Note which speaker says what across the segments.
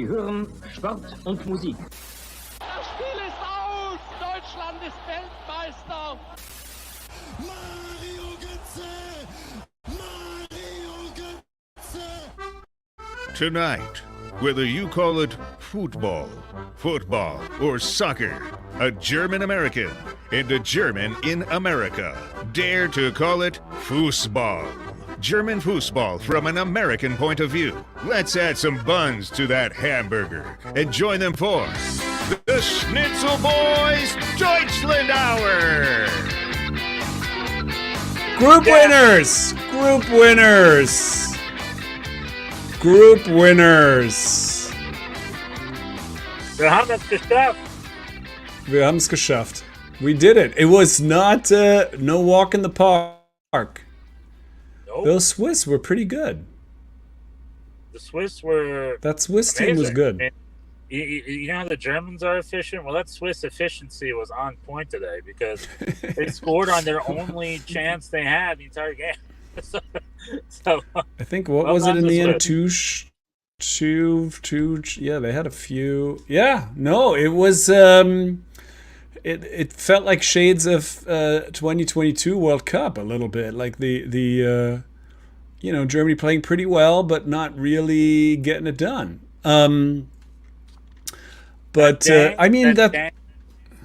Speaker 1: Sie hören Sport und Musik.
Speaker 2: Das Spiel ist aus! Deutschland ist Weltmeister!
Speaker 3: Mario Götze! Mario Götze!
Speaker 4: Tonight, whether you call it football, or soccer, a German American and a German in America dare to call it Fußball. German foosball from an American point of view. Let's add some buns to that hamburger and join them for the Schnitzel Boys Deutschland Hour.
Speaker 5: Group winners! Group winners! Group winners!
Speaker 6: Wir haben es geschafft.
Speaker 5: Wir haben es geschafft. We did it. It was not no walk in the park.
Speaker 6: Nope.
Speaker 5: Those Swiss were pretty good.
Speaker 6: The Swiss were.
Speaker 5: That Swiss
Speaker 6: amazing.
Speaker 5: team was good.
Speaker 6: And you know how the Germans are efficient? Well, that Swiss efficiency was on point today because they scored on their only chance they had the entire game. so
Speaker 5: I think what was it in the end? Two. Yeah, they had a few. Yeah, no, it was. It felt like shades of 2022 World Cup a little bit, like the Germany playing pretty well but not really getting it done. I mean that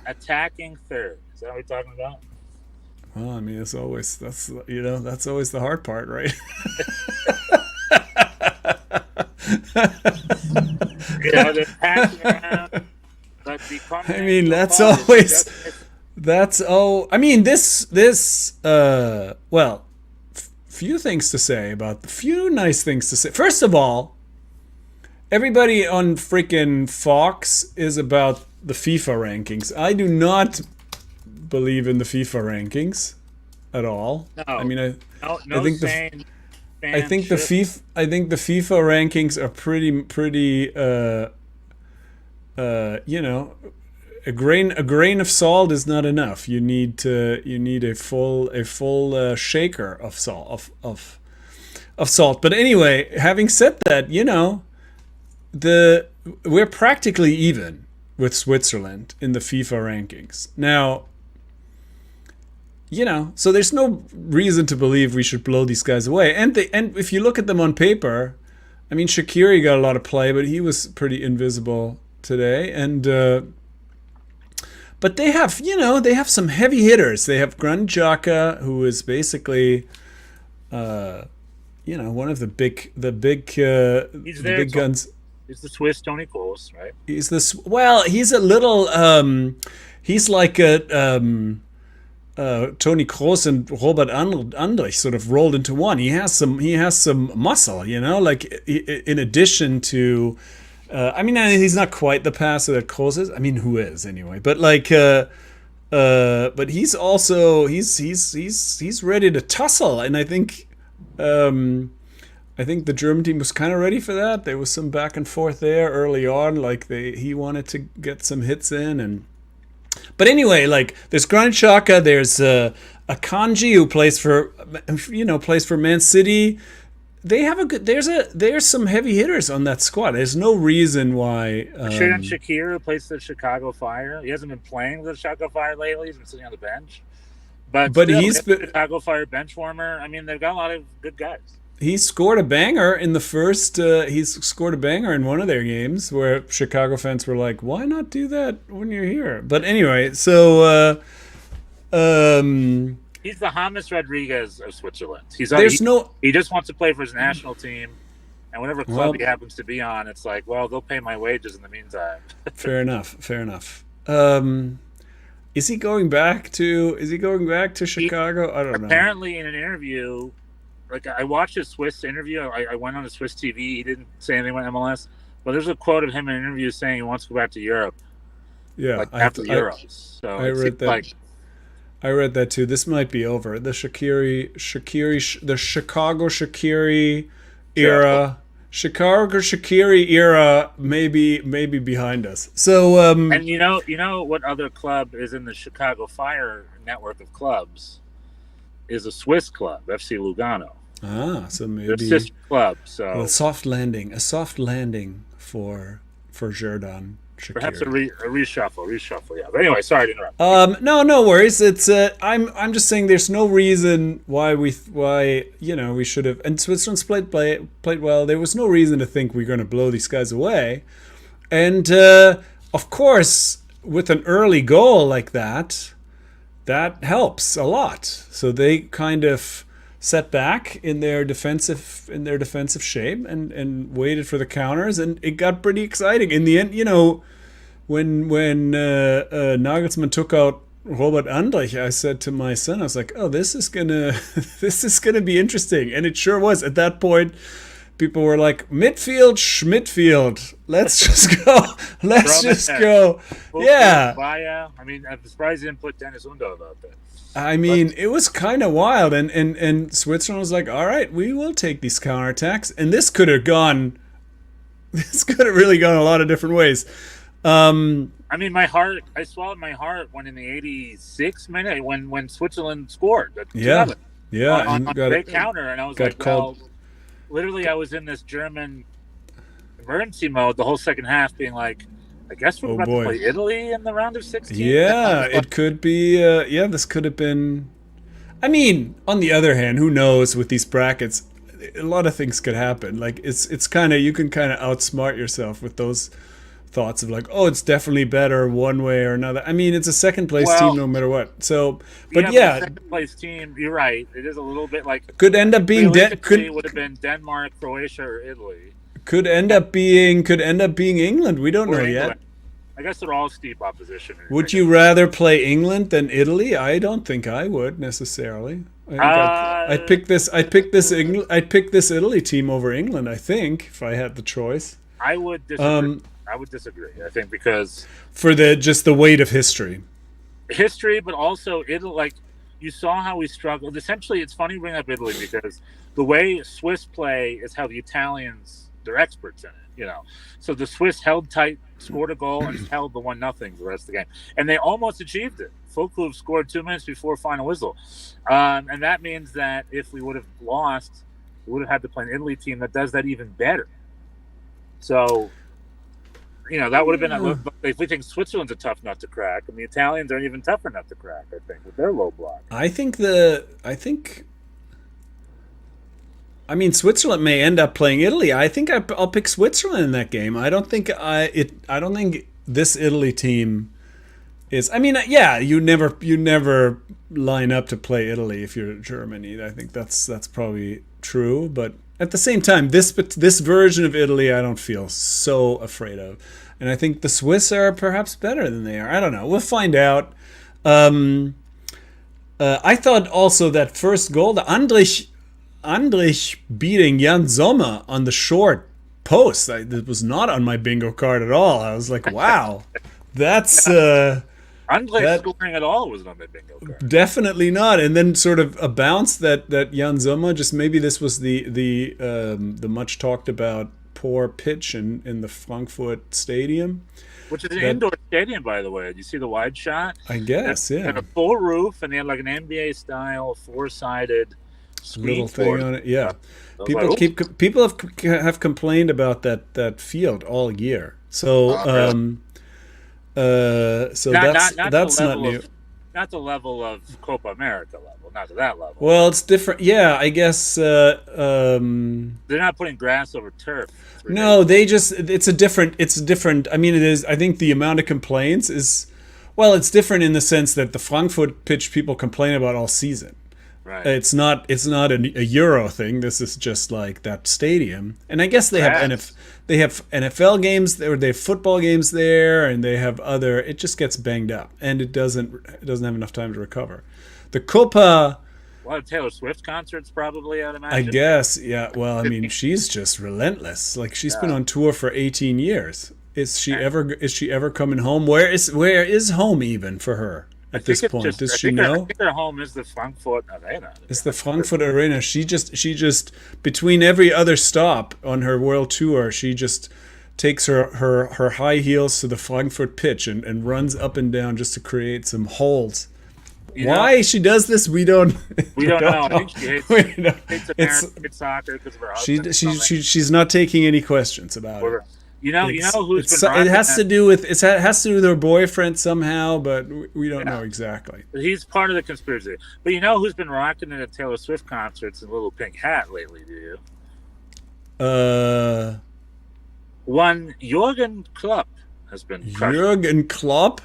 Speaker 6: attacking third. Is that what we're talking about?
Speaker 5: Well, I mean that's always the hard part, right?
Speaker 6: They're passing around.
Speaker 5: I mean, that's always. I mean, few things to say about the few nice things to say. First of all, everybody on freaking Fox is about the FIFA rankings. I do not believe in the FIFA rankings at all.
Speaker 6: No,
Speaker 5: I mean,
Speaker 6: I
Speaker 5: think the FIFA rankings are pretty. A grain of salt is not enough. You need a full shaker of salt of salt. But anyway, having said that, we're practically even with Switzerland in the FIFA rankings now. So there's no reason to believe we should blow these guys away. And if you look at them on paper, I mean, Shaqiri got a lot of play, but he was pretty invisible today. And but they have some heavy hitters. They have Granit Xhaka, who is basically one of the big guns.
Speaker 6: He's the Swiss Tony Kroos, right?
Speaker 5: He's a little he's like a Tony Kroos and Robert Andrich sort of rolled into one. He has some muscle, like in addition to I mean, he's not quite the passer that Kroos is. I mean, who is anyway? But but he's also he's ready to tussle, and I think the German team was kind of ready for that. There was some back and forth there early on, like he wanted to get some hits in, but anyway, like there's Granit Xhaka, there's Akanji who plays for Man City. They have a good. There's some heavy hitters on that squad. There's no reason why.
Speaker 6: Shaqiri, who plays for the Chicago Fire. He hasn't been playing with the Chicago Fire lately. He's been sitting on the bench. But still, he's been Chicago Fire bench warmer. I mean, they've got a lot of good guys.
Speaker 5: He scored a banger in the first. He's scored a banger in one of their games where Chicago fans were like, "Why not do that when you're here?" But anyway, so.
Speaker 6: He's the James Rodriguez of Switzerland. He just wants to play for his national team, and whatever club he happens to be on, it's like, well, they'll pay my wages in the meantime. Fair enough.
Speaker 5: Is he going back to Chicago? I don't know.
Speaker 6: Apparently, in an interview, like I watched his Swiss interview. I went on to Swiss TV. He didn't say anything about MLS, but there's a quote of him in an interview saying he wants to go back to Europe.
Speaker 5: Yeah,
Speaker 6: like after the Euros. So
Speaker 5: I read that. I read that too. This might be over. The Chicago Shaqiri era. Chicago Shaqiri era may be behind us. So
Speaker 6: and you know what other club is in the Chicago Fire network of clubs is a Swiss club, FC Lugano.
Speaker 5: So maybe
Speaker 6: their sister club. So
Speaker 5: a soft landing for for Xherdan Shaqiri.
Speaker 6: Perhaps a reshuffle. Yeah. But anyway, sorry to interrupt.
Speaker 5: No worries. It's I'm just saying there's no reason why we should have. And Switzerland's played well. There was no reason to think we're going to blow these guys away. And of course, with an early goal like that helps a lot. So they kind of set back in their defensive shape and waited for the counters, and it got pretty exciting in the end. When Nagelsmann took out Robert Andrich, I said to my son, I was like, "Oh, this is gonna be interesting," and it sure was. At that point, people were like, "Midfield, Schmidfield, let's just go, let's just go." Yeah.
Speaker 6: I mean, I'm surprised you didn't put Dennis Undo about that.
Speaker 5: I mean, it was kind of wild, and Switzerland was like, "All right, we will take these counterattacks," and this could have really gone a lot of different ways.
Speaker 6: I mean, I swallowed my heart when in the 86th minute when Switzerland scored. On a great counter, and I was like, well, literally, I was in this German emergency mode the whole second half, being like, I guess we're about to play Italy in the round of 16.
Speaker 5: Yeah, it could be. This could have been. I mean, on the other hand, who knows with these brackets? A lot of things could happen. Like it's kind of, you can kind of outsmart yourself with those thoughts of like, oh, it's definitely better one way or another. I mean, it's a second place team no matter what. So, but
Speaker 6: the second place team, you're right. It is a little bit like
Speaker 5: could end up being
Speaker 6: would have been Denmark, Croatia, or Italy.
Speaker 5: Could end up being England. We don't know yet.
Speaker 6: I guess they're all steep opposition.
Speaker 5: Would you rather play England than Italy? I don't think I would necessarily. I'd pick this Italy team over England. I think if I had the choice.
Speaker 6: I would disagree. I think because
Speaker 5: for the weight of history,
Speaker 6: but also Italy. Like you saw how we struggled. Essentially, it's funny you bring up Italy because the way Swiss play is how the Italians. They're experts in it, So the Swiss held tight, scored a goal, and held the 1-0 the rest of the game, and they almost achieved it. Folklove scored 2 minutes before final whistle, and that means that if we would have lost, we would have had to play an Italy team that does that even better. So, that would have been if we think Switzerland's a tough nut to crack, and the Italians are an even tougher nut to crack. I think with their low block.
Speaker 5: I mean, Switzerland may end up playing Italy. I think I'll pick Switzerland in that game. I don't think this Italy team is. I mean, you never line up to play Italy if you're Germany. I think that's probably true. But at the same time, this version of Italy, I don't feel so afraid of, and I think the Swiss are perhaps better than they are. I don't know. We'll find out. I thought also that first goal, the Andrich beating Jan Sommer on the short post. That was not on my bingo card at all. I was like, wow, that's
Speaker 6: Andrich scoring at all wasn't on my bingo card.
Speaker 5: Definitely not. And then sort of a bounce that Jan Sommer, just maybe this was the much talked about poor pitch in the Frankfurt Stadium.
Speaker 6: Which is an indoor stadium, by the way. Did you see the wide shot?
Speaker 5: I guess, yeah.
Speaker 6: And a full roof, and they had like an NBA style 4-sided
Speaker 5: little thing on it, yeah. People have complained about that field all year. So that's not new.
Speaker 6: Not the level of Copa America level, not to that level.
Speaker 5: Well, it's different. Yeah, I guess
Speaker 6: they're not putting grass over turf.
Speaker 5: No, it's different. I mean, it is. I think the amount of complaints is, well, it's different in the sense that the Frankfurt pitch people complain about all season.
Speaker 6: Right.
Speaker 5: It's not a Euro thing. This is just like that stadium, and I guess they have NFL games there, they have football games there, and they have other. It just gets banged up, and it doesn't have enough time to recover. The Copa.
Speaker 6: A lot of Taylor Swift concerts, probably. I'd imagine.
Speaker 5: I guess, yeah. Well, I mean, she's just relentless. Like she's been on tour for 18 years. Is she ever coming home? Where is home even for her? At this point, does she know?
Speaker 6: I think her home is the Frankfurt Arena.
Speaker 5: It's the Frankfurt Arena. She just between every other stop on her world tour, she just takes her high heels to the Frankfurt pitch and runs up and down just to create some holes. Why she does this, we don't know.
Speaker 6: I think she hates American soccer because of her husband.
Speaker 5: She's not taking any questions about it.
Speaker 6: You know who's been
Speaker 5: it
Speaker 6: rocking
Speaker 5: has
Speaker 6: that?
Speaker 5: to do with it has to do with her boyfriend somehow, but we don't know exactly.
Speaker 6: He's part of the conspiracy. But you know who's been rocking it at Taylor Swift concerts in a little pink hat lately? Do you? One Jürgen Klopp has been crushing.
Speaker 5: Jürgen Klopp.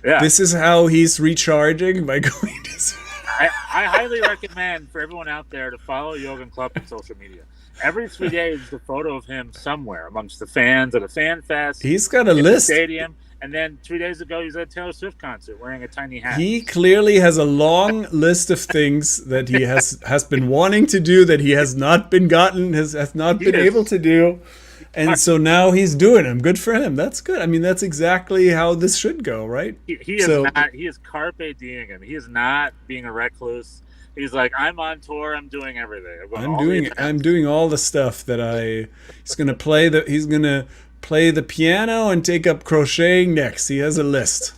Speaker 6: Yeah.
Speaker 5: This is how he's recharging by going to.
Speaker 6: I highly recommend for everyone out there to follow Jürgen Klopp on social media. Every 3 days, there's a photo of him somewhere amongst the fans at a fan fest.
Speaker 5: He's got a
Speaker 6: in the
Speaker 5: list.
Speaker 6: stadium, and then 3 days ago, he was at a Taylor Swift concert wearing a tiny hat.
Speaker 5: He clearly has a long list of things that he has been wanting to do that he has not been able to do. And so now he's doing them. Good for him. That's good. I mean, that's exactly how this should go, right?
Speaker 6: He is carpe diem. He is not being a recluse. He's like, I'm on tour. I'm doing everything.
Speaker 5: I'm doing all the stuff that he's gonna play the piano and take up crocheting next. He has a list.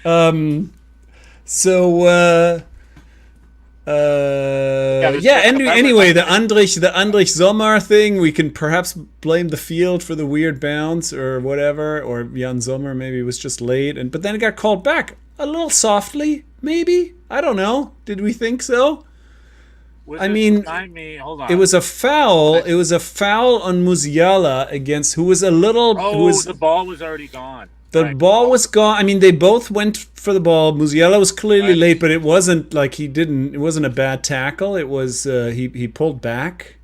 Speaker 5: Anyway, the Andrich Sommer thing, we can perhaps blame the field for the weird bounce or whatever, or Jan Sommer maybe was just late, but then it got called back a little softly, maybe. I don't know. Did we think so?
Speaker 6: Hold on.
Speaker 5: It was a foul. It was a foul on Musiala against who was a little.
Speaker 6: The ball was already gone.
Speaker 5: The ball was gone. I mean, they both went for the ball. Musiala was clearly late, but it wasn't like it wasn't a bad tackle. It was he pulled back.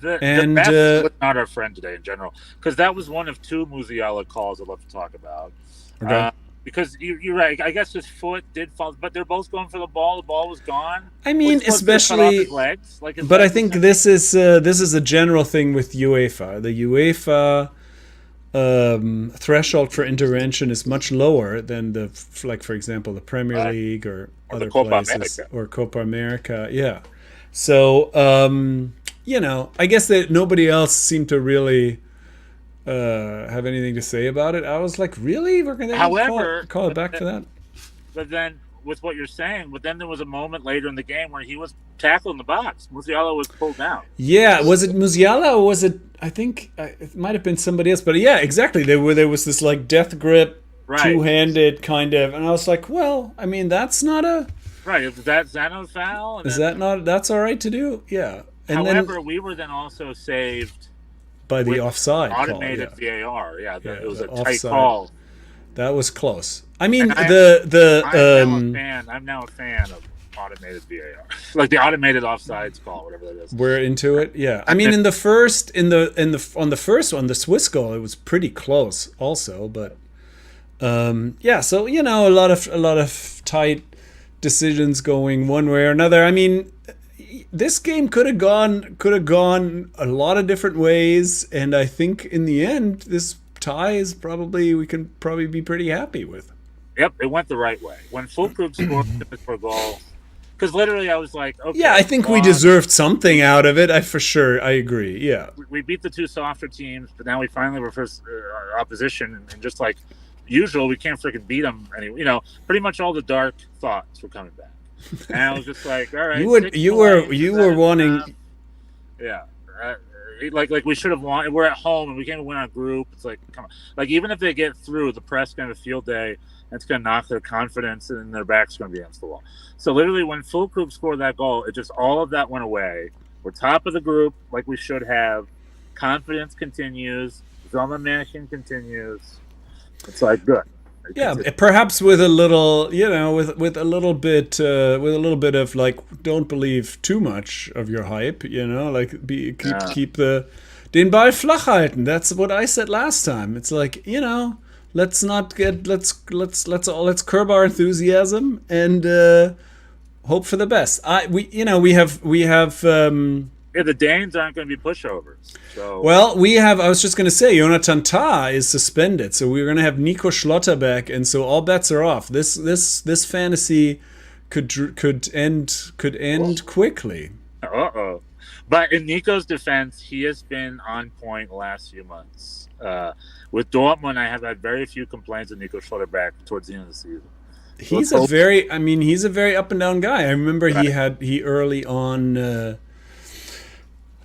Speaker 6: The best was not our friend today in general, because that was one of two Musiala calls I'd love to talk about.
Speaker 5: Okay.
Speaker 6: Because you're right. I guess his foot did fall, but they're both going for the ball. The ball was gone.
Speaker 5: I mean, especially.
Speaker 6: His legs?
Speaker 5: But I think this is a general thing with UEFA. The UEFA threshold for intervention is much lower than for example, the Premier League or other places or Copa America. Yeah. So I guess that nobody else seemed to really have anything to say about it. I was like, really? We're going to call it back for that?
Speaker 6: But then, with what you're saying, there was a moment later in the game where he was tackled in the box. Musiala was pulled down.
Speaker 5: Yeah, was it Musiala or was it? I think it might have been somebody else. But yeah, exactly. There was this like death grip, two-handed kind of, and I was like, well, I mean, that's not a
Speaker 6: right. Is that not a foul?
Speaker 5: Is that not? That's all right to do. Yeah. And
Speaker 6: however, we were then also saved
Speaker 5: by the offside
Speaker 6: automated
Speaker 5: call,
Speaker 6: VAR. Yeah, it was a
Speaker 5: offside.
Speaker 6: tight call.
Speaker 5: That was close. I mean,
Speaker 6: I'm now a fan of automated VAR, like the automated offsides call, whatever that is.
Speaker 5: We're into it. Yeah. I mean, on the first one, the Swiss goal, it was pretty close, also. But so a lot of tight decisions going one way or another. I mean, this game could have gone a lot of different ways, and I think in the end, this tie is we can probably be pretty happy with.
Speaker 6: Yep, it went the right way. When Fulkrug scored the goal, because literally I was like, okay.
Speaker 5: Yeah, I think we deserved something out of it. I agree. Yeah,
Speaker 6: we beat the two softer teams, but now we finally reverse our opposition, and just like usual, we can't freaking beat them anyway. Pretty much all the dark thoughts were coming back. And I was just like, all right. You were wanting. Yeah, like we should have won. We're at home and we can't win our group. It's like, come on. Like even if they get through, the press gonna have a field day. And it's gonna knock their confidence, and their back's gonna be against the wall. So literally, when Fulkrug scored that goal, it just all of that went away. We're top of the group, like we should have. Confidence continues. Sommermärchen continues. It's like good.
Speaker 5: Yeah, perhaps with a little, with a little bit of like, don't believe too much of your hype, like keep den Ball flach halten. That's what I said last time. It's like, let's curb our enthusiasm and hope for the best. We have.
Speaker 6: Yeah, the Danes aren't going to be pushovers. So.
Speaker 5: Well, I was just going to say, Jonathan Tah is suspended, so we're going to have Nico Schlotterbeck, and so all bets are off. This fantasy could end quickly.
Speaker 6: But in Nico's defense, he has been on point the last few months. With Dortmund, I have had very few complaints with Nico Schlotterbeck towards the end of the season.
Speaker 5: He's a very up and down guy. I remember he early on.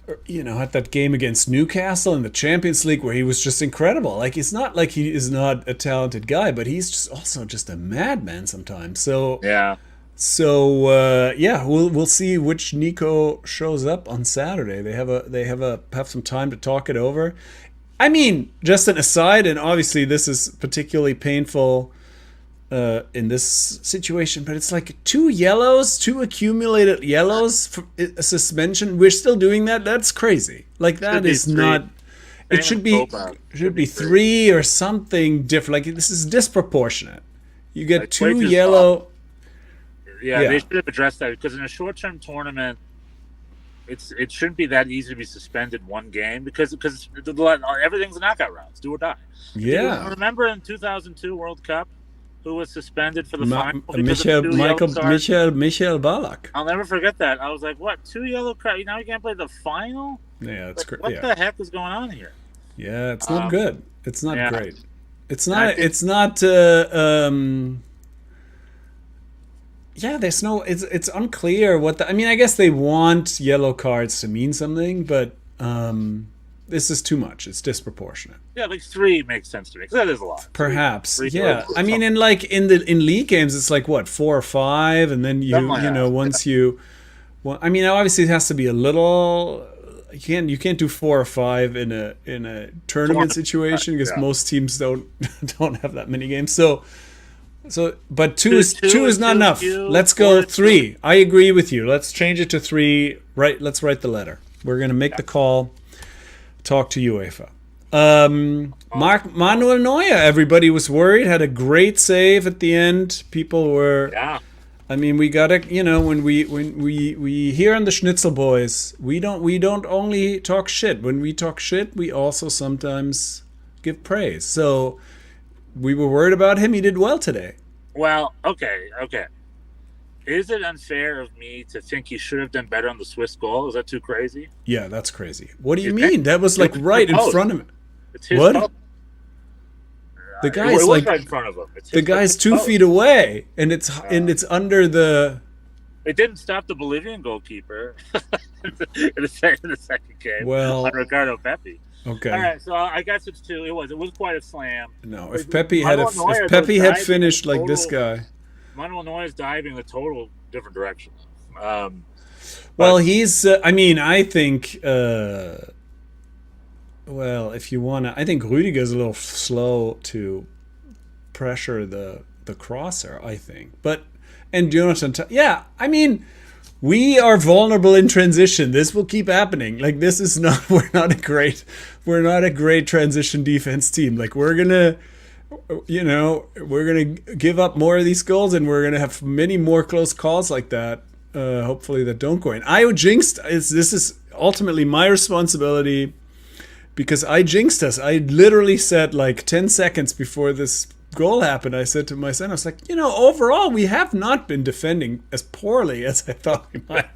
Speaker 5: had that game against Newcastle in the Champions League where he was just incredible. Like, it's not like he is not a talented guy, but he's just also just a madman sometimes. So
Speaker 6: Yeah.
Speaker 5: we'll see which Nico shows up on Saturday. They have some time to talk it over. I mean, just an aside, and obviously this is particularly painful in this situation, but it's like 2 accumulated yellows for a suspension. We're still doing that. That's crazy. Like, that is not. It should be 3 or something different. Like, this is disproportionate. You get
Speaker 6: Like,
Speaker 5: 2
Speaker 6: wages
Speaker 5: yellow.
Speaker 6: Yeah, they should have addressed that, because in a short-term tournament, it shouldn't be that easy to be suspended one game, because everything's a knockout rounds, do or die.
Speaker 5: Yeah.
Speaker 6: Remember in 2002 World Cup, who was suspended for the final?
Speaker 5: Michael Ballack.
Speaker 6: I'll never forget that. I was like, what, 2 yellow cards? Now you can't play the final?
Speaker 5: Yeah, it's great.
Speaker 6: What the heck is going on here?
Speaker 5: Yeah, it's not good. It's not great. It's not. There's no. It's unclear what I mean, I guess they want yellow cards to mean something, but this is too much. It's disproportionate.
Speaker 6: Yeah, like 3 makes sense to me, because that is a lot.
Speaker 5: Perhaps.
Speaker 6: Three
Speaker 5: Yeah. I mean, in league games, it's like what, 4 or 5, and then once you. Well, I mean, obviously it has to be a little. You can't do 4 or 5 in a tournament situation, because most teams don't have that many games. So, but two is not enough. Let's go 3. I agree with you. Let's change it to 3. Right. Let's write the letter. We're gonna make the call. Talk to UEFA. Manuel Neuer. Everybody was worried. Had a great save at the end. People were.
Speaker 6: Yeah.
Speaker 5: I mean, we gotta. When we here on the Schnitzel Boys, we don't only talk shit. When we talk shit, we also sometimes give praise. So. We were worried about him. He did well today.
Speaker 6: Well, okay. Is it unfair of me to think he should have done better on the Swiss goal? Is that too crazy?
Speaker 5: Yeah, that's crazy. What do you mean? That was like right in front of him.
Speaker 6: It's his
Speaker 5: what?
Speaker 6: fault.
Speaker 5: The guy's
Speaker 6: it was
Speaker 5: like
Speaker 6: right in front of him.
Speaker 5: the guy's 2 feet away, and it's under the.
Speaker 6: It didn't stop the Bolivian goalkeeper in the second game.
Speaker 5: Well,
Speaker 6: on Ricardo Pepi.
Speaker 5: Okay.
Speaker 6: All right, so I guess it's 2. It was quite a slam.
Speaker 5: No, if Pepi had finished like this guy.
Speaker 6: Manuel Neuer's diving the total different direction.
Speaker 5: Well, he's. I think. Well, if you wanna, I think Rüdiger's a little slow to pressure the crosser. I think, and Jonathan. We are vulnerable in transition. This will keep happening. Like, this is not. We're not a great transition defense team. Like, we're gonna give up more of these goals, and we're gonna have many more close calls like that. Hopefully that don't go in. I jinxed. This is ultimately my responsibility, because I jinxed us. I literally said, like, 10 seconds before this goal happened, I said to my son, I was like, overall we have not been defending as poorly as I thought we might.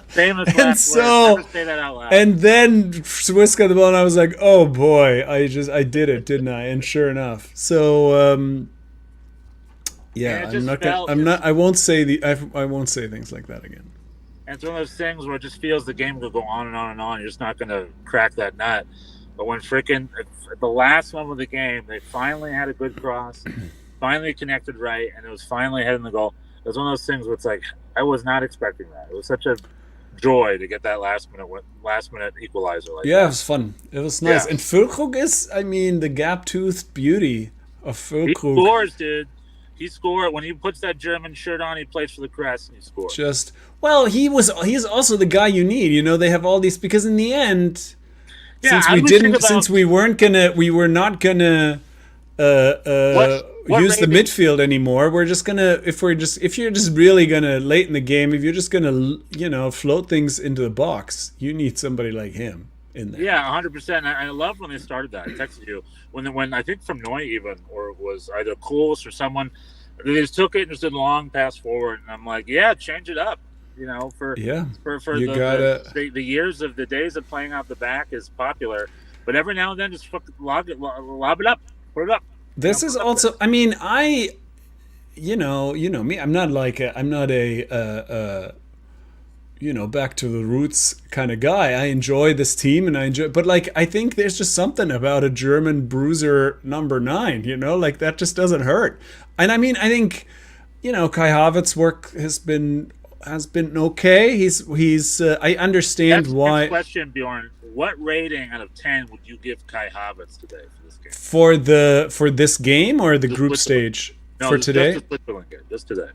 Speaker 6: Famous
Speaker 5: and
Speaker 6: last
Speaker 5: so,
Speaker 6: words. Never say that out loud.
Speaker 5: And then Swiss got the ball, and I was like, oh boy, I did it, didn't I? And sure enough. So I won't say things like that again.
Speaker 6: And it's one of those things where it just feels the game will go on and on and on. You're just not going to crack that nut. But when at the last moment of the game, they finally had a good cross, finally connected right, and it was finally heading the goal. It was one of those things where it's like, I was not expecting that. It was such a joy to get that last minute equalizer. Like
Speaker 5: that. It was fun. It was nice. Yeah. And Füllkrug is, the gap-toothed beauty of Füllkrug.
Speaker 6: He scores, dude. He scored. When he puts that German shirt on, he plays for the Crest, and he scores.
Speaker 5: He's also the guy you need. They have all these, because in the end...
Speaker 6: Yeah,
Speaker 5: since we were not gonna use the midfield anymore. We're just gonna if you're just really gonna late in the game, if you're just gonna float things into the box, you need somebody like him in there.
Speaker 6: Yeah, 100%. I love when they started that. I texted you when I think from Noy even, or it was either Kuls or someone, they just took it and just did a long pass forward, and I'm like, yeah, change it up. For the years of the days of playing out the back is popular, but every now and then just lob it up, put it up.
Speaker 5: This is also, me. I'm not back to the roots kind of guy. I enjoy this team and but like, I think there's just something about a German bruiser number 9, like that just doesn't hurt. And I mean, I think, Kai Havertz's work has been okay. I understand why.
Speaker 6: Next question, Bjorn. What rating out of 10 would you give Kai Havertz today for this game?
Speaker 5: For this game or the group stage?
Speaker 6: No,
Speaker 5: for today?
Speaker 6: Just the Switzerland game, just today.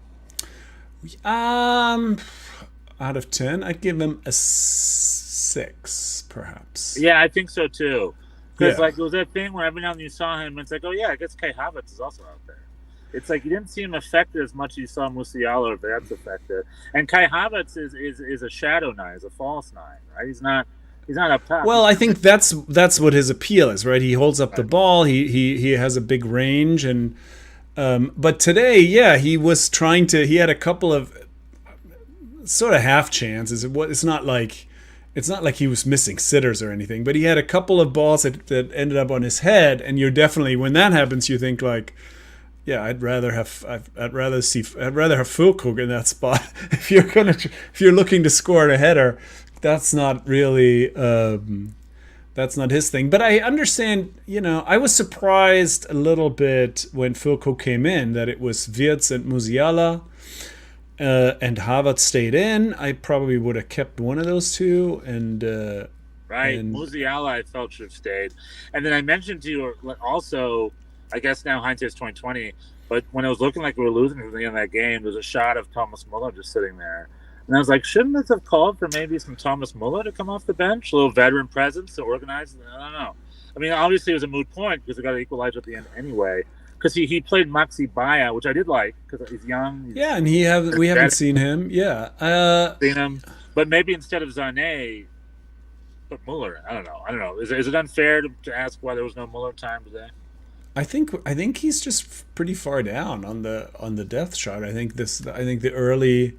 Speaker 5: Out of 10, I'd give him a 6, perhaps.
Speaker 6: Yeah, I think so too. Because
Speaker 5: Yeah.
Speaker 6: it was that thing where every now and then you saw him, it's like, oh yeah, I guess Kai Havertz is also out there. It's like you didn't see him affected as much as you saw Musiala or Verts affected. And Kai Havertz is a shadow 9, is a false 9, right? He's not up top.
Speaker 5: Well, I think that's what his appeal is, right? He holds up the ball. He has a big range, and but today, yeah, he was trying to. He had a couple of sort of half chances. It's not like he was missing sitters or anything, but he had a couple of balls that ended up on his head, and you're definitely, when that happens, you think like, yeah, I'd rather have Füllkrug in that spot. If you're looking to score a header, that's not really that's not his thing. But I understand, I was surprised a little bit when Füllkrug came in that it was Wirtz and Musiala. And Havertz stayed in. I probably would have kept one of those two. And
Speaker 6: Musiala, I felt, should have stayed. And then I mentioned to you also, I guess now hindsight's 2020, but when it was looking like we were losing at the end of that game, there was a shot of Thomas Muller just sitting there. And I was like, shouldn't this have called for maybe some Thomas Muller to come off the bench? A little veteran presence to organize? I don't know. I mean, obviously it was a moot point because we got to equalize at the end anyway. Because he played Maxi Baya, which I did like because he's young.
Speaker 5: Yeah, and we haven't seen him. Yeah,
Speaker 6: seen him, but maybe instead of Sané, put Muller in. I don't know. Is it unfair to ask why there was no Muller time today?
Speaker 5: I think he's just pretty far down on the depth chart. I think the early.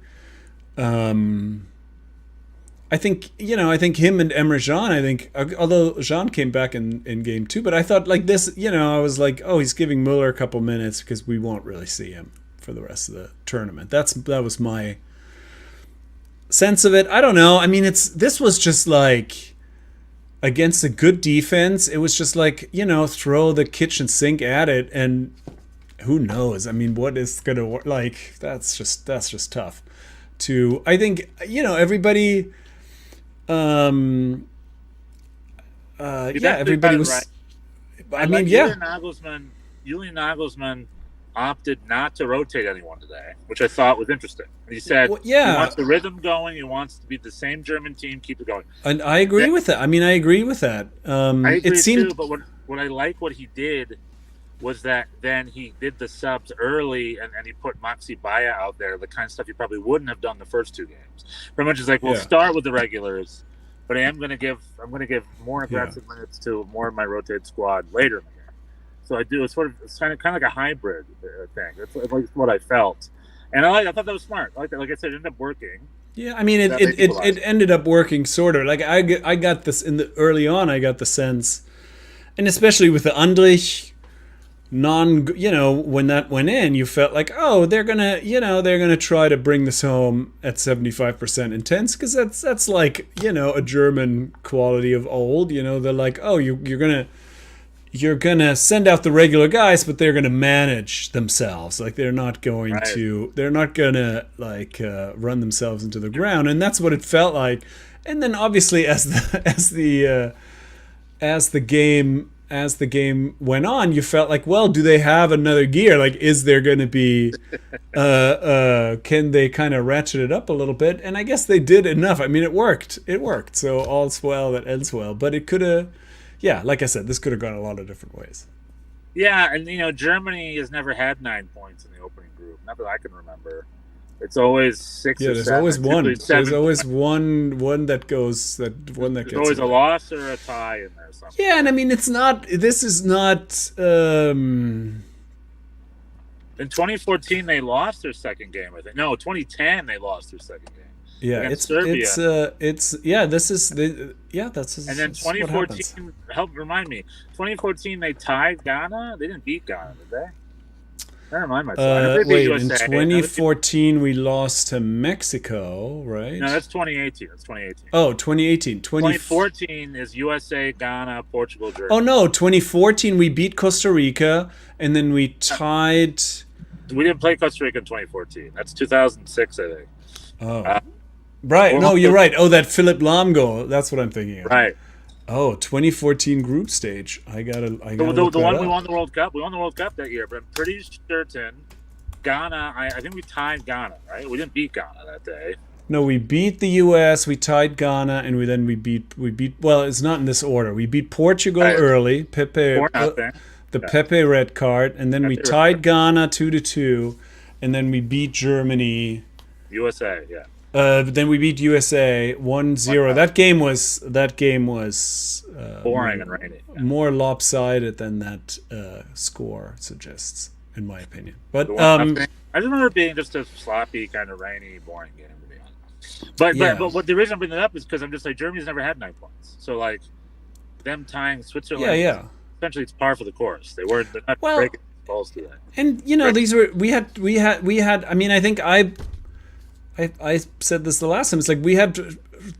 Speaker 5: I think him and Emre Can, although Can came back in game 2, but I thought like this, I was like, oh, he's giving Muller a couple minutes because we won't really see him for the rest of the tournament. That was my sense of it. I don't know. I mean, this was just like against a good defense. It was just like, throw the kitchen sink at it, and who knows? I mean, what is gonna work? Like that's just tough. I think everybody. Everybody was.
Speaker 6: Right.
Speaker 5: I mean, yeah.
Speaker 6: Julian Nagelsmann opted not to rotate anyone today, which I thought was interesting. He said, he wants the rhythm going. He wants to be the same German team, keep it going.
Speaker 5: And I agree with that. I mean, I agree with that.
Speaker 6: I agree too. But what I like what he did was that then he did the subs early and he put Maxi Baya out there, the kind of stuff you probably wouldn't have done the first 2 games. Pretty much is like, we'll start with the regulars, but I'm going to give more aggressive minutes to more of my rotated squad later in the game. So I do. It's kind of like a hybrid thing. It's like what I felt, and I thought that was smart. I like that. Like I said, it ended up working.
Speaker 5: Yeah, I mean, it ended up working sort of. Like I got this early on. I got the sense, and especially with the Andrich. When that went in, you felt like, oh, they're gonna try to bring this home at 75% intense, because that's like, a German quality of old. They're like, oh, you're gonna send out the regular guys, but they're gonna manage themselves. Like they're not gonna like run themselves into the ground, and that's what it felt like. And then obviously as the game went on, you felt like, well, do they have another gear? Like, is there going to be, can they kind of ratchet it up a little bit? And I guess they did enough. I mean, it worked. So all's well that ends well. But it could have, like I said, this could have gone a lot of different ways.
Speaker 6: Yeah, and Germany has never had 9 points in the opening group, not that I can remember. It's always 6 or 7.
Speaker 5: There's always one. There's always one that goes. There's
Speaker 6: always a loss or a tie in there. Somewhere.
Speaker 5: Yeah, and I mean, this is not. In
Speaker 6: 2014, they lost their second game. I think 2010 they lost their second game.
Speaker 5: Yeah,
Speaker 6: This is
Speaker 5: that's.
Speaker 6: And then 2014, remind me. 2014 they tied Ghana. They didn't beat Ghana, did they? Never mind myself.
Speaker 5: Wait, in 2014 we lost to Mexico, right?
Speaker 6: No, that's 2018. That's 2018.
Speaker 5: Oh, 2018.
Speaker 6: 2014 is USA, Ghana, Portugal, Germany.
Speaker 5: Oh no, 2014 we beat Costa Rica, and then we tied.
Speaker 6: We didn't play Costa Rica in 2014. That's 2006, I think.
Speaker 5: Oh, right. No, you're right. Oh, that Philip Lahm goal. That's what I'm thinking of.
Speaker 6: Right.
Speaker 5: Oh, 2014 group stage. I gotta
Speaker 6: the one we won the World Cup. We won the World Cup that year, but I'm pretty certain Ghana. I think we tied Ghana, right? We didn't beat Ghana that day.
Speaker 5: No, we beat the U.S. We tied Ghana, and we beat. Well, it's not in this order. We beat Portugal early. Pepe, Pepe red card, and then we tied Ghana 2-2, and then we beat Germany.
Speaker 6: USA, yeah.
Speaker 5: Then we beat USA 1-0. That game was
Speaker 6: boring and rainy. Yeah.
Speaker 5: More lopsided than that score suggests, in my opinion. But
Speaker 6: I just remember it being just a sloppy, kind of rainy, boring game, to be honest. But what the reason I'm bringing it up is because I'm just like, Germany's never had 9 points, so like them tying Switzerland.
Speaker 5: Yeah.
Speaker 6: Essentially, it's par for the course. They're not breaking balls to that.
Speaker 5: And these were we had. I mean, I think I said this the last time. It's like we had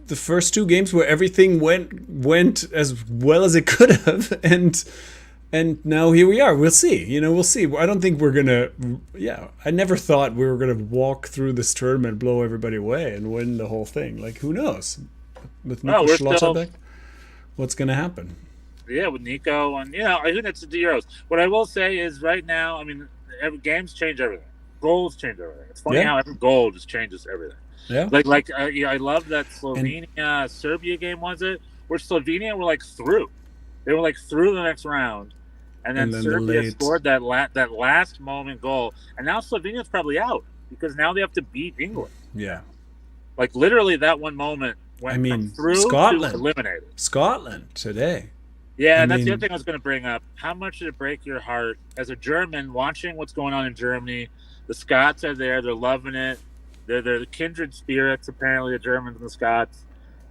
Speaker 5: the first 2 games where everything went as well as it could have, and now here we are. We'll see. We'll see. I don't think we're gonna. Yeah, I never thought we were gonna walk through this tournament, blow everybody away, and win the whole thing. Like, who knows? With Nico Schlotterbeck, what's gonna happen?
Speaker 6: Yeah, with Nico, and I think that's the Euros. What I will say is, right now, I mean, games change everything. Goals change everything. It's funny how every goal just changes everything. Yeah. I love that Slovenia Serbia game, was it? Where Slovenia were like through. They were like through the next round, and then Serbia scored that last moment goal, and now Slovenia's probably out because now they have to beat England.
Speaker 5: Yeah.
Speaker 6: Like literally that one moment went from through
Speaker 5: Scotland
Speaker 6: to eliminated.
Speaker 5: Scotland today.
Speaker 6: Yeah, and that's the other thing I was going to bring up. How much did it break your heart as a German watching what's going on in Germany? The Scots are there. They're loving it. They're the kindred spirits, apparently, the Germans and the Scots.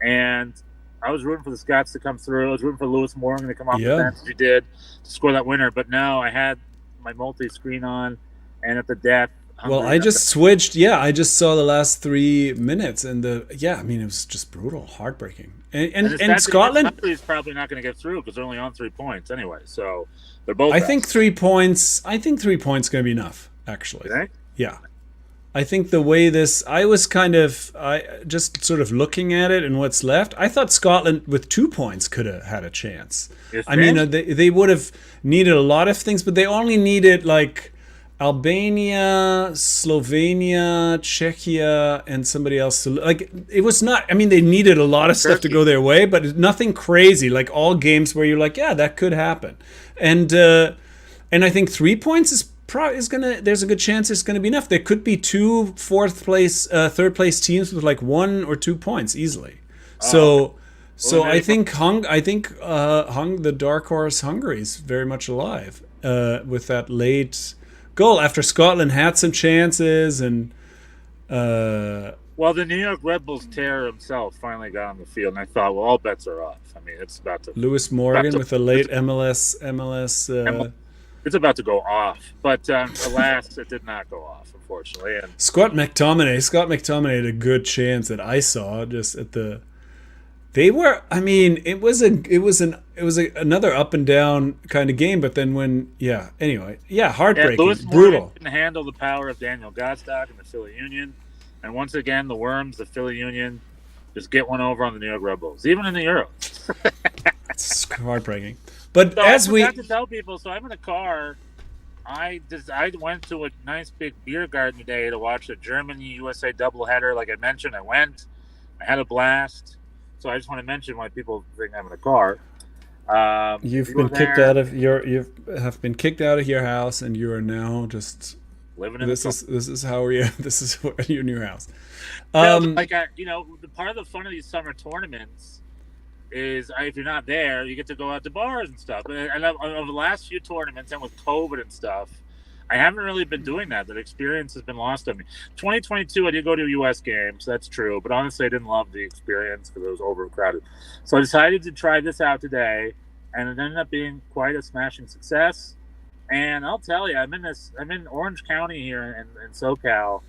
Speaker 6: And I was rooting for the Scots to come through. I was rooting for Lewis Morgan to come off the bench as he did to score that winner. But no, I had my multi-screen on, and at the death.
Speaker 5: Well, I just switched. Yeah, I just saw the last 3 minutes, and it was just brutal, heartbreaking. And Scotland
Speaker 6: is probably not going to get through because they're only on 3 points anyway. So they're both.
Speaker 5: I think 3 points. I think 3 points going to be enough. Actually, yeah. I think the way I was just sort of looking at it and what's left. I thought Scotland with 2 points could have had a chance. I mean, they would have needed a lot of things, but they only needed like Albania, Slovenia, Czechia, and somebody else. Like, it was not. I mean, they needed a lot of stuff to go their way, but nothing crazy. Like all games where you're like, yeah, that could happen, and I think 3 points is gonna. There's a good chance it's gonna be enough. There could be 2 third place teams with like 1 or 2 points easily. So I think the dark horse Hungary is very much alive with that late goal after Scotland had some chances and.
Speaker 6: Well, the New York Red Bulls terror himself finally got on the field, and I thought, well, all bets are off. I mean, it's about to.
Speaker 5: Lewis Morgan with a late MLS.
Speaker 6: It's about to go off, but alas, it did not go off, unfortunately. And
Speaker 5: Scott McTominay had a good chance that I saw just at the. They were. I mean, it was another up and down kind of game, but then heartbreaking,
Speaker 6: Lewis
Speaker 5: brutal.
Speaker 6: Morgan couldn't handle the power of Daniel Godstock and the Philly Union, and once again, the Worms, the Philly Union, just get one over on the New York Red Bulls, even in the Euros.
Speaker 5: It's heartbreaking. But
Speaker 6: so I forgot to tell people, so I'm in a car. I went to a nice big beer garden today to watch a Germany-USA doubleheader. Like I mentioned, I went. I had a blast. So I just want to mention why people think I'm in a car.
Speaker 5: You have been kicked out of your house, and you are now just
Speaker 6: living in
Speaker 5: this is how this is your new house.
Speaker 6: The part of the fun of these summer tournaments is if you're not there, you get to go out to bars and stuff. And over the last few tournaments, and with COVID and stuff, I haven't really been doing that. That experience has been lost on me. 2022, I did go to U.S. games. That's true. But honestly, I didn't love the experience because it was overcrowded. So I decided to try this out today, and it ended up being quite a smashing success. And I'll tell you, I'm in Orange County here in SoCal,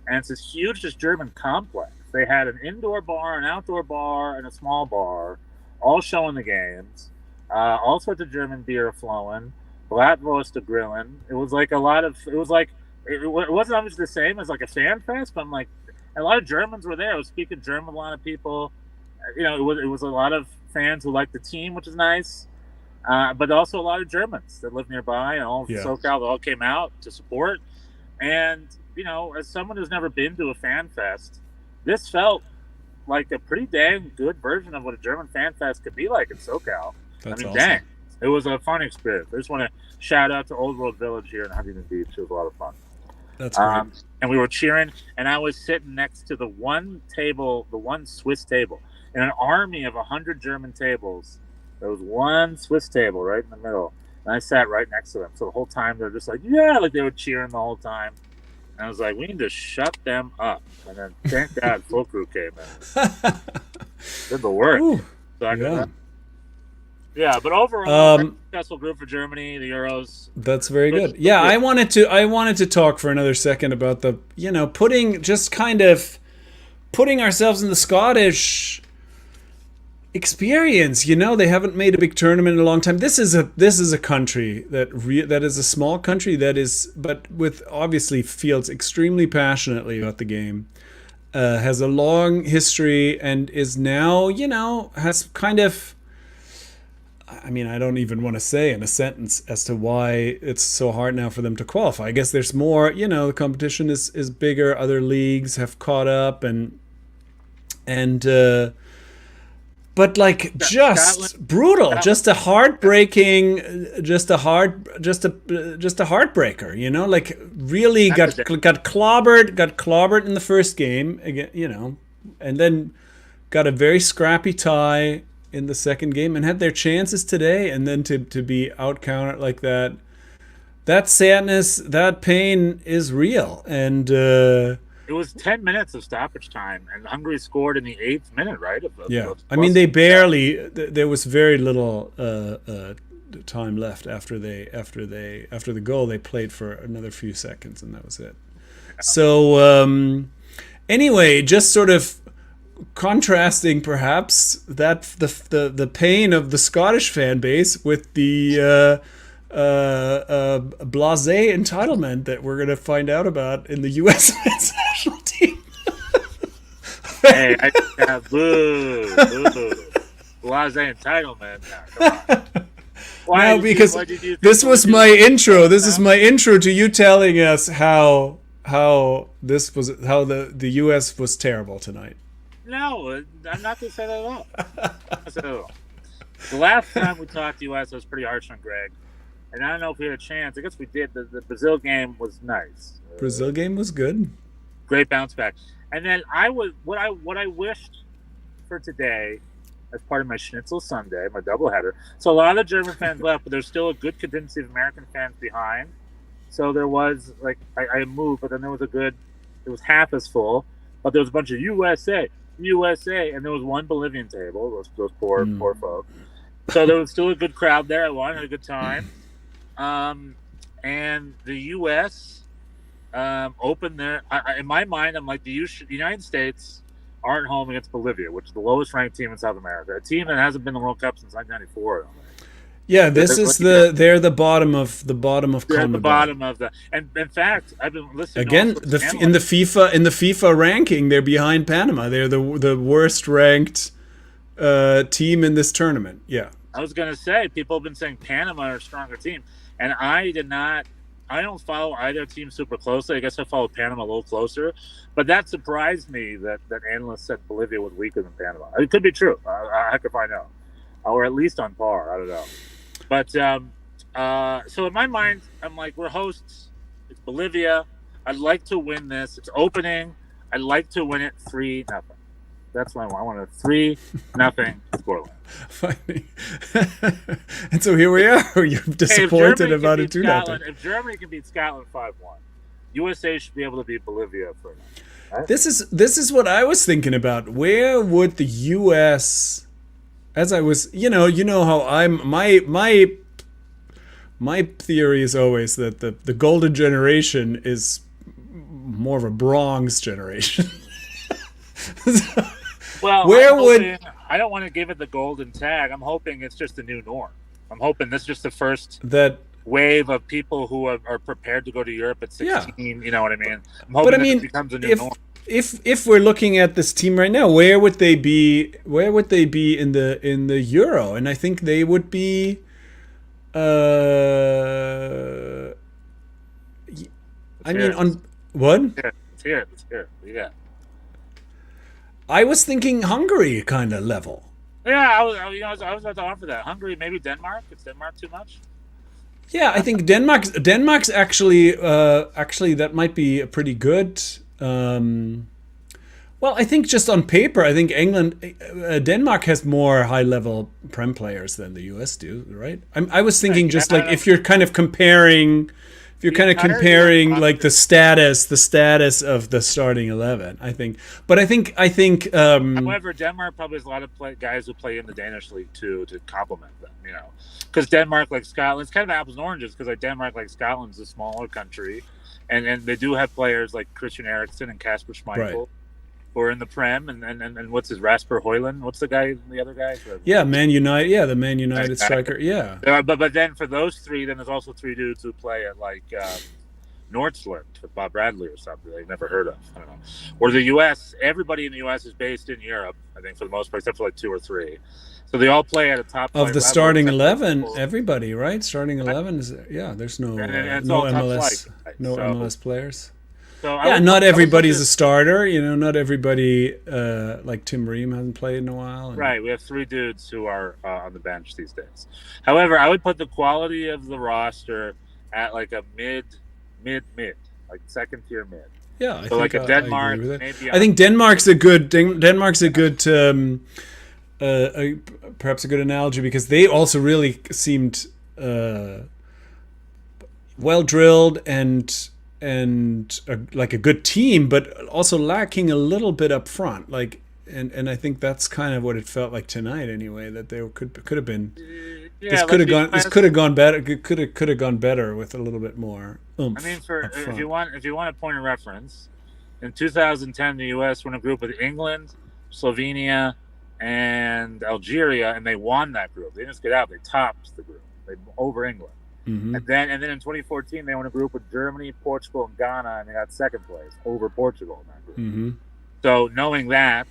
Speaker 6: and it's this huge just German complex. They had an indoor bar, an outdoor bar, and a small bar, all showing the games. All sorts of German beer flowing, Bratwurst grilling. It was like a lot of. It was like it wasn't always the same as like a fan fest, but I'm like, a lot of Germans were there. I was speaking German with a lot of people. It was a lot of fans who liked the team, which is nice. But also a lot of Germans that live nearby, and all SoCal, they all came out to support. And, as someone who's never been to a fan fest, this felt like a pretty dang good version of what a German fan fest could be like in SoCal.
Speaker 5: That's awesome.
Speaker 6: Dang. It was a fun experience. I just want to shout out to Old World Village here in Huntington Beach. It was a lot of fun.
Speaker 5: That's great.
Speaker 6: And we were cheering, and I was sitting next to the one Swiss table. In an army of 100 German tables, there was one Swiss table right in the middle, and I sat right next to them. So the whole time they're just like, yeah, like they were cheering the whole time. And I was like, we need to shut them up. And then thank God Full Crew came in. Did the work.
Speaker 5: Ooh,
Speaker 6: so but overall, successful group for Germany, the Euros.
Speaker 5: That's very good. Yeah, I wanted to talk for another second about the putting ourselves in the Scottish experience. They haven't made a big tournament in a long time. This is a country that is a small country but with obviously feels extremely passionately about the game, has a long history, and is now has kind of, I mean, I don't even want to say in a sentence as to why it's so hard now for them to qualify. I guess there's more, the competition is bigger, other leagues have caught up, and but like just Scotland, brutal, just a heartbreaking, just a heartbreaker, like really got clobbered in the first game again, and then got a very scrappy tie in the second game and had their chances today, and then to be out-countered like that sadness, that pain is real. And
Speaker 6: it was 10 minutes of stoppage time, and Hungary scored in the 8th minute, right?
Speaker 5: I mean, they barely. There was very little time left after the goal. They played for another few seconds, and that was it. Yeah. So anyway, just sort of contrasting perhaps that the pain of the Scottish fan base with the blasé entitlement that we're going to find out about in the U.S. men's national team.
Speaker 6: Hey, boo. Blasé entitlement. Come on.
Speaker 5: Because this was my intro. This is my intro to you telling us how the U.S. was terrible tonight.
Speaker 6: No, I'm not going to say that at all. The last time we talked to U.S., I was pretty harsh on Greg. And I don't know if we had a chance. I guess we did. The Brazil game was nice.
Speaker 5: Brazil game was good.
Speaker 6: Great bounce back. And then what I wished for today, as part of my Schnitzel Sunday, my doubleheader. So a lot of German fans left, but there's still a good contingency of American fans behind. So there was I moved, but then it was half as full. But there was a bunch of USA, and there was one Bolivian table. Those poor folk. So there was still a good crowd there. I won, had a good time. And the U.S. Opened their. In my mind, I'm like the United States aren't home against Bolivia, which is the lowest ranked team in South America, a team that hasn't been in the World Cup since 1994.
Speaker 5: Yeah, they're the bottom of CONMEBOL.
Speaker 6: They're at the bottom of the. And in fact, I've been listening
Speaker 5: again in the FIFA ranking. They're behind Panama. They're the worst ranked team in this tournament. Yeah,
Speaker 6: I was gonna say people have been saying Panama are a stronger team, and I did not. I don't follow either team super closely. I guess I followed Panama a little closer, but that surprised me that analysts said Bolivia was weaker than Panama. It could be true. I could find out, or at least on par. I don't know. But so in my mind, I'm like, we're hosts. It's Bolivia. I'd like to win this. It's opening. I'd like to win it 3-0. That's what I want. I want a 3-0 scoreline.
Speaker 5: Funny. And so here we are. You're disappointed about a 2-0.
Speaker 6: If Germany can beat Scotland 5-1, USA should be able to beat Bolivia for a
Speaker 5: right? This is what I was thinking about. Where would the U.S. as I was, you know how I'm my my theory is always that the golden generation is more of a bronze generation.
Speaker 6: Well, I don't want to give it the golden tag. I'm hoping it's just the new norm. I'm hoping this is just the first wave of people who are prepared to go to Europe at 16. Yeah. You know what I mean? I'm hoping it becomes a new norm.
Speaker 5: If we're looking at this team right now, where would they be? Where would they be in the Euro? And I think they would be. On what?
Speaker 6: Let's hear it. Yeah.
Speaker 5: I was thinking Hungary kind of level.
Speaker 6: Yeah, I was about to offer that. Hungary, maybe Denmark. Is Denmark too much?
Speaker 5: Yeah, I think Denmark's actually that might be a pretty good. Well, I think just on paper, I think Denmark has more high-level Prem players than the US do, right? I was thinking just like if you're kind of comparing. If you're kind of comparing like the status of the starting 11, I think. But I think.
Speaker 6: However, Denmark probably has a lot of guys who play in the Danish league too to complement them. You know, because Denmark, like Scotland, it's kind of apples and oranges. Because like Denmark, like Scotland's a smaller country, and they do have players like Christian Eriksen and Kasper Schmeichel. Who are in the Prem, and what's his Rasper Højlund? What's the other guy?
Speaker 5: Yeah, Man United. Yeah, the Man United striker. Yeah.
Speaker 6: But then for those three, then there's also three dudes who play at like Nordsjælland with Bob Bradley or something they've never heard of. I don't know. Or the U.S. Everybody in the U.S. is based in Europe, I think, for the most part, except for like 2 or 3. So they all play at a top
Speaker 5: of the
Speaker 6: level,
Speaker 5: starting 11. Everybody, right? Starting 11 is There's no MLS,
Speaker 6: right?
Speaker 5: MLS players.
Speaker 6: So
Speaker 5: not everybody's a starter. You know, not everybody like Tim Ream hasn't played in a while.
Speaker 6: Right, we have 3 dudes who are on the bench these days. However, I would put the quality of the roster at like a mid, like second tier mid.
Speaker 5: Yeah, I
Speaker 6: so
Speaker 5: think
Speaker 6: like a Denmark. Maybe
Speaker 5: I think Denmark's a good. Perhaps a good analogy because they also really seemed well drilled and like a good team, but also lacking a little bit up front. Like, and I think that's kind of what it felt like tonight, anyway. That they could have been. This could have gone better. Could have gone better with a little bit more oomph.
Speaker 6: I mean, if you want a point of reference, in 2010, the U.S. won a group with England, Slovenia, and Algeria, and they won that group. They didn't just get out; they topped the group. Over England. Mm-hmm. And then in 2014 they won a group with Germany, Portugal, and Ghana, and they got second place over Portugal in that group.
Speaker 5: Mm-hmm.
Speaker 6: So knowing that,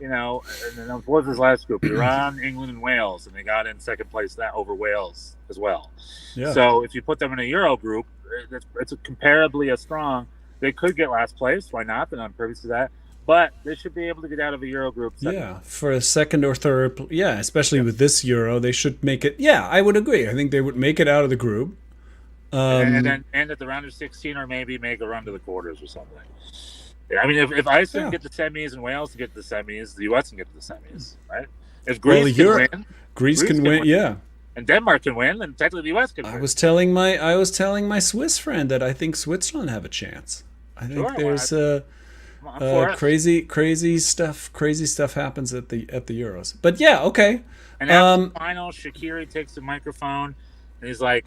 Speaker 6: you know, and then what was this last group? Iran, England, and Wales, and they got in second place that over Wales as well. Yeah. So if you put them in a Euro group, it's comparably as strong. They could get last place. Why not? They're not privy to that. But they should be able to get out of a Euro group.
Speaker 5: Yeah, for a second or third. Yeah, especially with this Euro, they should make it. Yeah, I would agree. I think they would make it out of the group.
Speaker 6: And then end at the round of 16 or maybe make a run to the quarters or something. Yeah, I mean, if Iceland get the semis and Wales get the semis, the U.S. can get to the semis, right? If Greece can win,
Speaker 5: yeah.
Speaker 6: And Denmark can win, and technically the U.S. can win.
Speaker 5: I was telling my Swiss friend that I think Switzerland have a chance. I think there's crazy stuff happens at the Euros. But yeah, okay.
Speaker 6: And after the final, Shaqiri takes the microphone and he's like,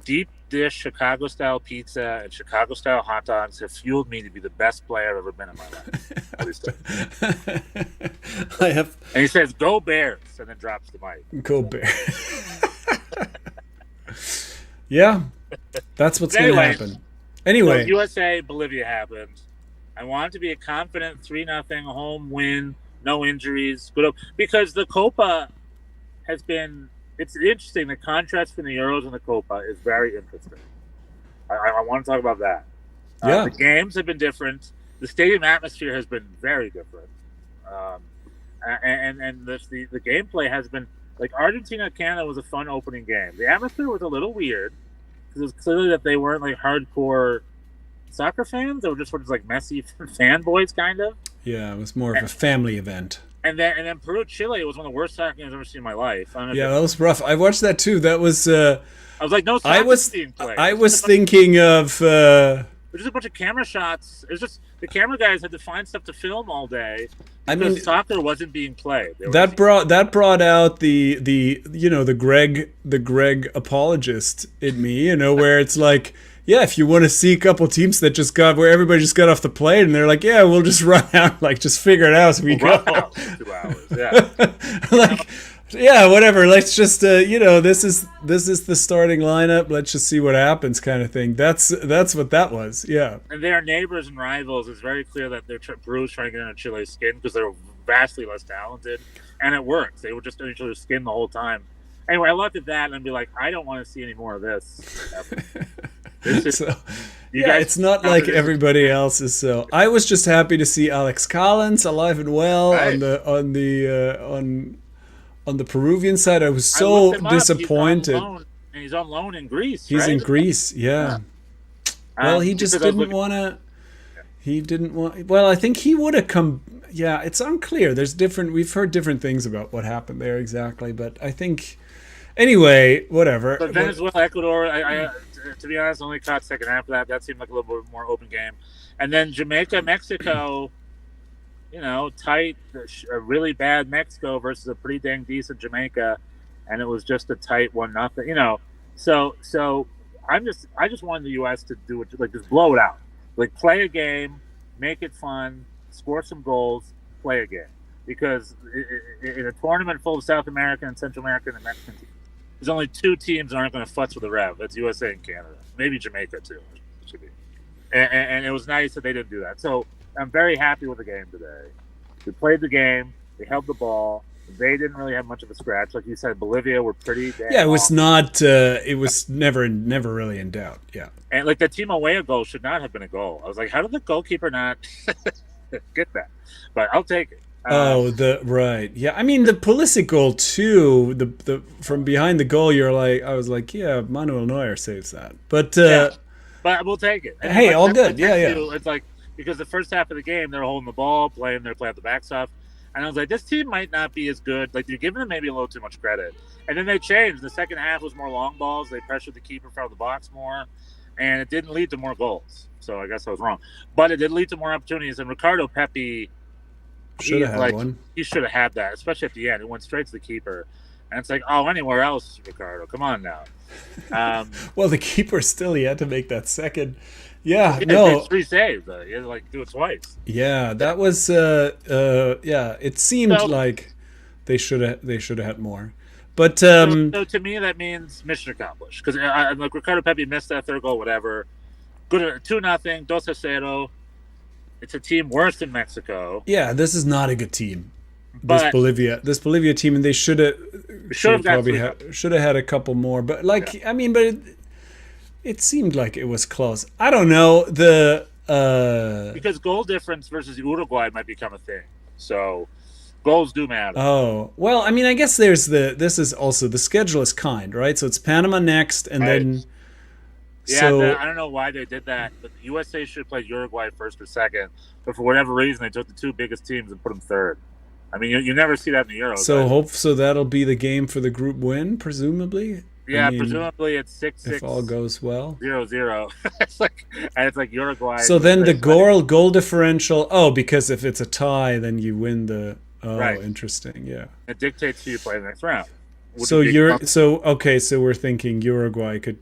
Speaker 6: "Deep dish Chicago style pizza and Chicago style hot dogs have fueled me to be the best player I've ever been in my life." And he says, "Go Bears," and then drops the mic.
Speaker 5: Go Bears. Yeah, that's what's going to happen. Anyway,
Speaker 6: so USA Bolivia happened. I want it to be a confident 3-0 home win, no injuries, because the Copa has been. It's interesting. The contrast between the Euros and the Copa is very interesting. I want to talk about that.
Speaker 5: Yeah.
Speaker 6: The games have been different. The stadium atmosphere has been very different. And the gameplay has been like Argentina-Canada was a fun opening game. The atmosphere was a little weird because it was clearly that they weren't like hardcore soccer fans. They were just sort of like messy fanboys, kind of.
Speaker 5: Yeah, it was more of a family event.
Speaker 6: And then Peru-Chile was one of the worst soccer games I've ever seen in my life.
Speaker 5: Yeah, that was rough. I watched that too. That was.
Speaker 6: I was like, no soccer being played.
Speaker 5: I was thinking of
Speaker 6: There's just a bunch of camera shots. It's just the camera guys had to find stuff to film all day because
Speaker 5: I mean,
Speaker 6: soccer wasn't being played.
Speaker 5: That brought out the Greg apologist in me, where it's like, yeah, if you want to see a couple teams that where everybody just got off the plane and they're like, yeah, we'll just run out, like just figure it out as we go.
Speaker 6: 2 hours, yeah.
Speaker 5: Like, yeah, whatever. Let's just, this is the starting lineup. Let's just see what happens, kind of thing. That's what that was. Yeah.
Speaker 6: And they are neighbors and rivals. It's very clear that Peru's trying to get under Chile's skin because they're vastly less talented, and it works. They were just under each other's skin the whole time. Anyway, I looked at that and I'd be like, I don't want to see any more of this.
Speaker 5: It's not like everybody else is. So I was just happy to see Alex Collins alive and well on the Peruvian side. I was so disappointed.
Speaker 6: He's on loan in Greece.
Speaker 5: He's
Speaker 6: right?
Speaker 5: in Greece, yeah. Well, he just didn't want to. He didn't want. Well, I think he would have come. Yeah, it's unclear. We've heard different things about what happened there exactly, but I think. Anyway, whatever.
Speaker 6: But Venezuela, Ecuador, I to be honest, only caught second half of that. That seemed like a little bit more open game. And then Jamaica, Mexico, tight, a really bad Mexico versus a pretty dang decent Jamaica, and it was just a tight 1-0. So I just wanted the U.S. to do it, like just blow it out, like play a game, make it fun, score some goals, play a game. Because in a tournament full of South American and Central American and Mexican teams, there's only 2 teams that aren't going to futz with the rev. That's USA and Canada. Maybe Jamaica, too. It should be. And it was nice that they didn't do that. So I'm very happy with the game today. We played the game. They held the ball. They didn't really have much of a scratch. Like you said, Bolivia were pretty damn
Speaker 5: it was not. It was never really in doubt. Yeah.
Speaker 6: And like the Timo Weah goal should not have been a goal. I was like, how did the goalkeeper not get that? But I'll take it.
Speaker 5: Right. Yeah. I mean, the Pulisic goal too. The from behind the goal, I was like, yeah, Manuel Neuer saves that. But
Speaker 6: but we'll take it.
Speaker 5: And all good. Yeah.
Speaker 6: It's like because the first half of the game they're holding the ball, playing their play at the back stuff, and I was like, this team might not be as good. Like you're giving them maybe a little too much credit. And then they changed. The second half was more long balls. They pressured the keeper in front of the box more, and it didn't lead to more goals. So I guess I was wrong, but it did lead to more opportunities. And Ricardo Pepi.
Speaker 5: Should have had one.
Speaker 6: He should have had that, especially at the end. It went straight to the keeper. And it's like, anywhere else, Ricardo. Come on now.
Speaker 5: Well, the keeper still, he had to make that second. Yeah,
Speaker 6: he
Speaker 5: no.
Speaker 6: 3 saves. He had to, do it twice.
Speaker 5: Yeah, that was, it seemed like they should have had more. But
Speaker 6: so to me, that means mission accomplished. Because like Ricardo Pepi missed that third goal, whatever. Good 2-0, 2-0. It's a team worse than Mexico.
Speaker 5: Yeah, this is not a good team. This Bolivia team, and they should have had a couple more. But I mean, but it seemed like it was close. I don't know
Speaker 6: because goal difference versus Uruguay might become a thing. So goals do matter.
Speaker 5: Oh well, I mean, I guess this is also the schedule is kind, right? So it's Panama next, and then.
Speaker 6: Yeah, I don't know why they did that, but the USA should play Uruguay first or second. But for whatever reason, they took the 2 biggest teams and put them third. I mean, you never see that in the Euros.
Speaker 5: So that'll be the game for the group win, presumably.
Speaker 6: Yeah, presumably it's 6-6.
Speaker 5: If all goes well.
Speaker 6: 0-0. It's like Uruguay.
Speaker 5: So then the goal differential. Oh, because if it's a tie, then you win the. Oh, right. Interesting. Yeah.
Speaker 6: It dictates who you play the next round.
Speaker 5: So we're thinking Uruguay could.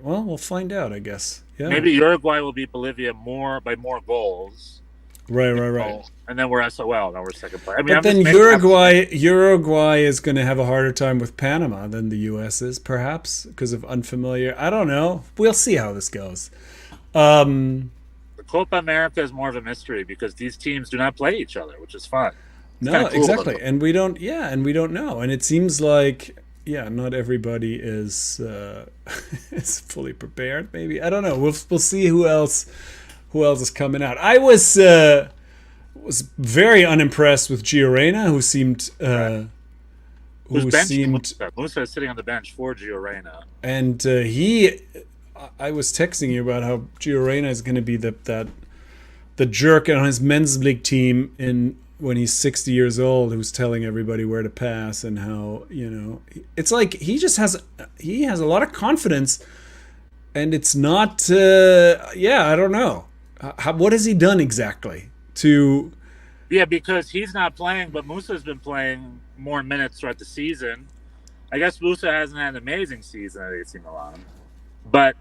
Speaker 5: Well, we'll find out, I guess. Yeah.
Speaker 6: Maybe Uruguay will beat Bolivia by more goals.
Speaker 5: Right.
Speaker 6: And then we're SOL. Now we're second place.
Speaker 5: But then Uruguay is going to have a harder time with Panama than the U.S. is, perhaps, because of unfamiliar. I don't know. We'll see how this goes.
Speaker 6: The Copa America is more of a mystery because these teams do not play each other, which is fun. It's
Speaker 5: cool, exactly. And we don't know. And it seems like. Yeah, not everybody is is fully prepared. Maybe I don't know. We'll see who else is coming out. I was very unimpressed with Gio Reyna, who seemed
Speaker 6: Musa is sitting on the bench for Gio Reyna,
Speaker 5: and I was texting you about how Gio Reyna is going to be the jerk on his men's league team when he's 60 years old, who's telling everybody where to pass and how, it's like he has a lot of confidence and it's not. I don't know. What has he done exactly to?
Speaker 6: Yeah, because he's not playing, but Musa's been playing more minutes throughout the season. I guess Musa hasn't had an amazing season at AC Milan, but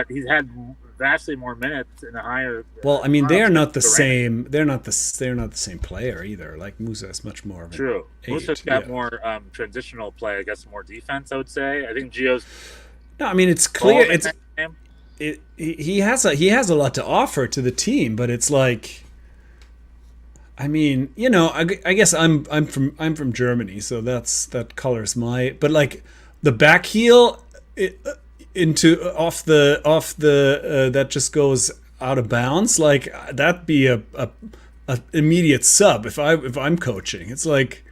Speaker 6: he's had vastly more minutes in a higher.
Speaker 5: Well, I mean, they're not the same. They're not the same player either. Like Musa is much more of an
Speaker 6: True.
Speaker 5: eight,
Speaker 6: Musa's got more transitional play. I guess more defense. I would say. I think Gio's.
Speaker 5: No, I mean it's clear. He has a lot to offer to the team, but it's like. I mean, I guess I'm from Germany, so that colors my. But like the back heel into off the that just goes out of bounds. Like that'd be a immediate sub if I'm coaching. It's like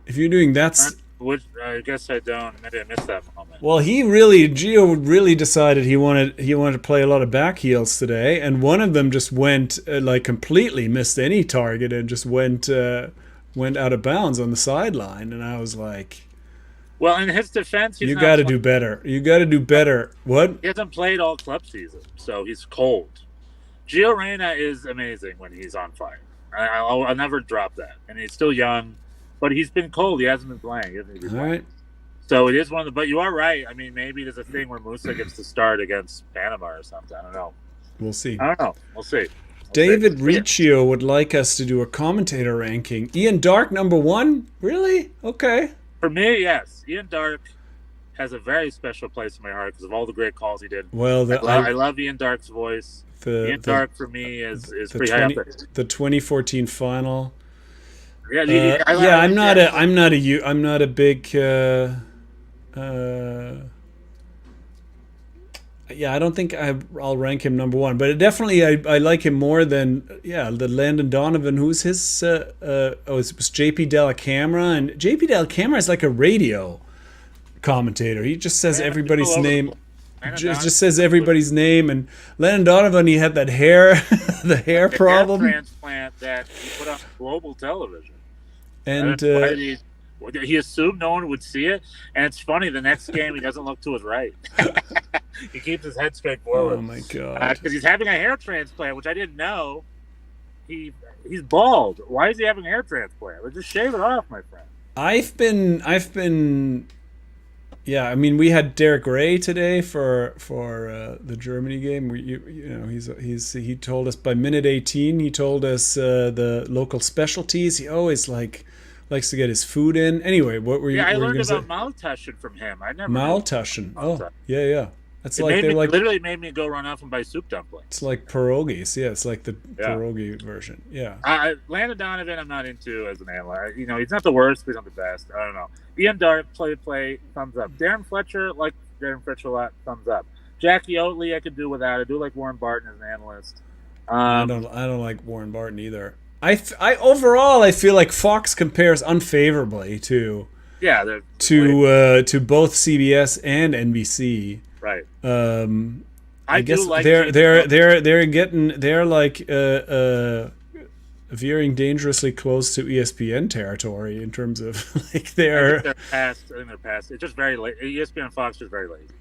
Speaker 5: if you're doing that.
Speaker 6: Which I guess I don't. Maybe I missed that moment.
Speaker 5: Well, Gio really decided he wanted to play a lot of back heels today, and one of them just went like completely missed any target and just went out of bounds on the sideline, and I was like,
Speaker 6: well, in his defense,
Speaker 5: you got to do better. You got to do better. What?
Speaker 6: He hasn't played all club season, so he's cold. Gio Reyna is amazing when he's on fire. I'll never drop that, and he's still young. But he's been cold. He hasn't been playing.
Speaker 5: All right.
Speaker 6: So it is one of the. But you are right. I mean, maybe there's a thing where Musa gets to start against Panama or something. I don't know.
Speaker 5: We'll see.
Speaker 6: I don't know. We'll see.
Speaker 5: David Riccio would like us to do a commentator ranking. Ian Dark, number 1? Really? Okay.
Speaker 6: For me, yes. Ian Dark has a very special place in my heart because of all the great calls he did.
Speaker 5: Well,
Speaker 6: I love Ian Dark's voice. Ian Dark for me is pretty high up there.
Speaker 5: The 2014 final.
Speaker 6: Yeah,
Speaker 5: I'm not a big. I don't think I'll rank him number 1, but definitely I like him more than the Landon Donovan. Who's his? It was JP Della Camera, and JP Della Camera is like a radio commentator. He just says everybody's name. Just says everybody's name, and Landon Donovan, he had that hair, the hair problem.
Speaker 6: Hair transplant that he put on global television.
Speaker 5: And
Speaker 6: he assumed no one would see it, and it's funny. The next game, he doesn't look to his right. He keeps his head straight forward.
Speaker 5: Oh my god!
Speaker 6: Because he's having a hair transplant, which I didn't know. He's bald. Why is he having a hair transplant? Well, just shave it off, my friend. I've
Speaker 5: been. Yeah, I mean, we had Derek Ray today for the Germany game. He told us by minute 18. He told us the local specialties. He always likes to get his food in. Anyway, what were you?
Speaker 6: Yeah, I learned about Maltaschen from him. I never.
Speaker 5: Maltaschen. Oh, yeah. That's
Speaker 6: literally made me go run off and buy soup dumplings.
Speaker 5: It's like pierogies. Yeah, it's like the pierogi version. Yeah.
Speaker 6: Landon Donovan, I'm not into as an analyst. He's not the worst, but he's not the best. I don't know. Ian Dark, play, thumbs up. Darren Fletcher, like Darren Fletcher a lot, thumbs up. Jackie Oatley, I could do without. I do like Warren Barton as an analyst.
Speaker 5: I don't like Warren Barton either. Overall, I feel like Fox compares unfavorably to both CBS and NBC.
Speaker 6: Right.
Speaker 5: I guess like they're like veering dangerously close to ESPN territory in terms of like their.
Speaker 6: I think they're past. It's just very late. ESPN and Fox is very lazy.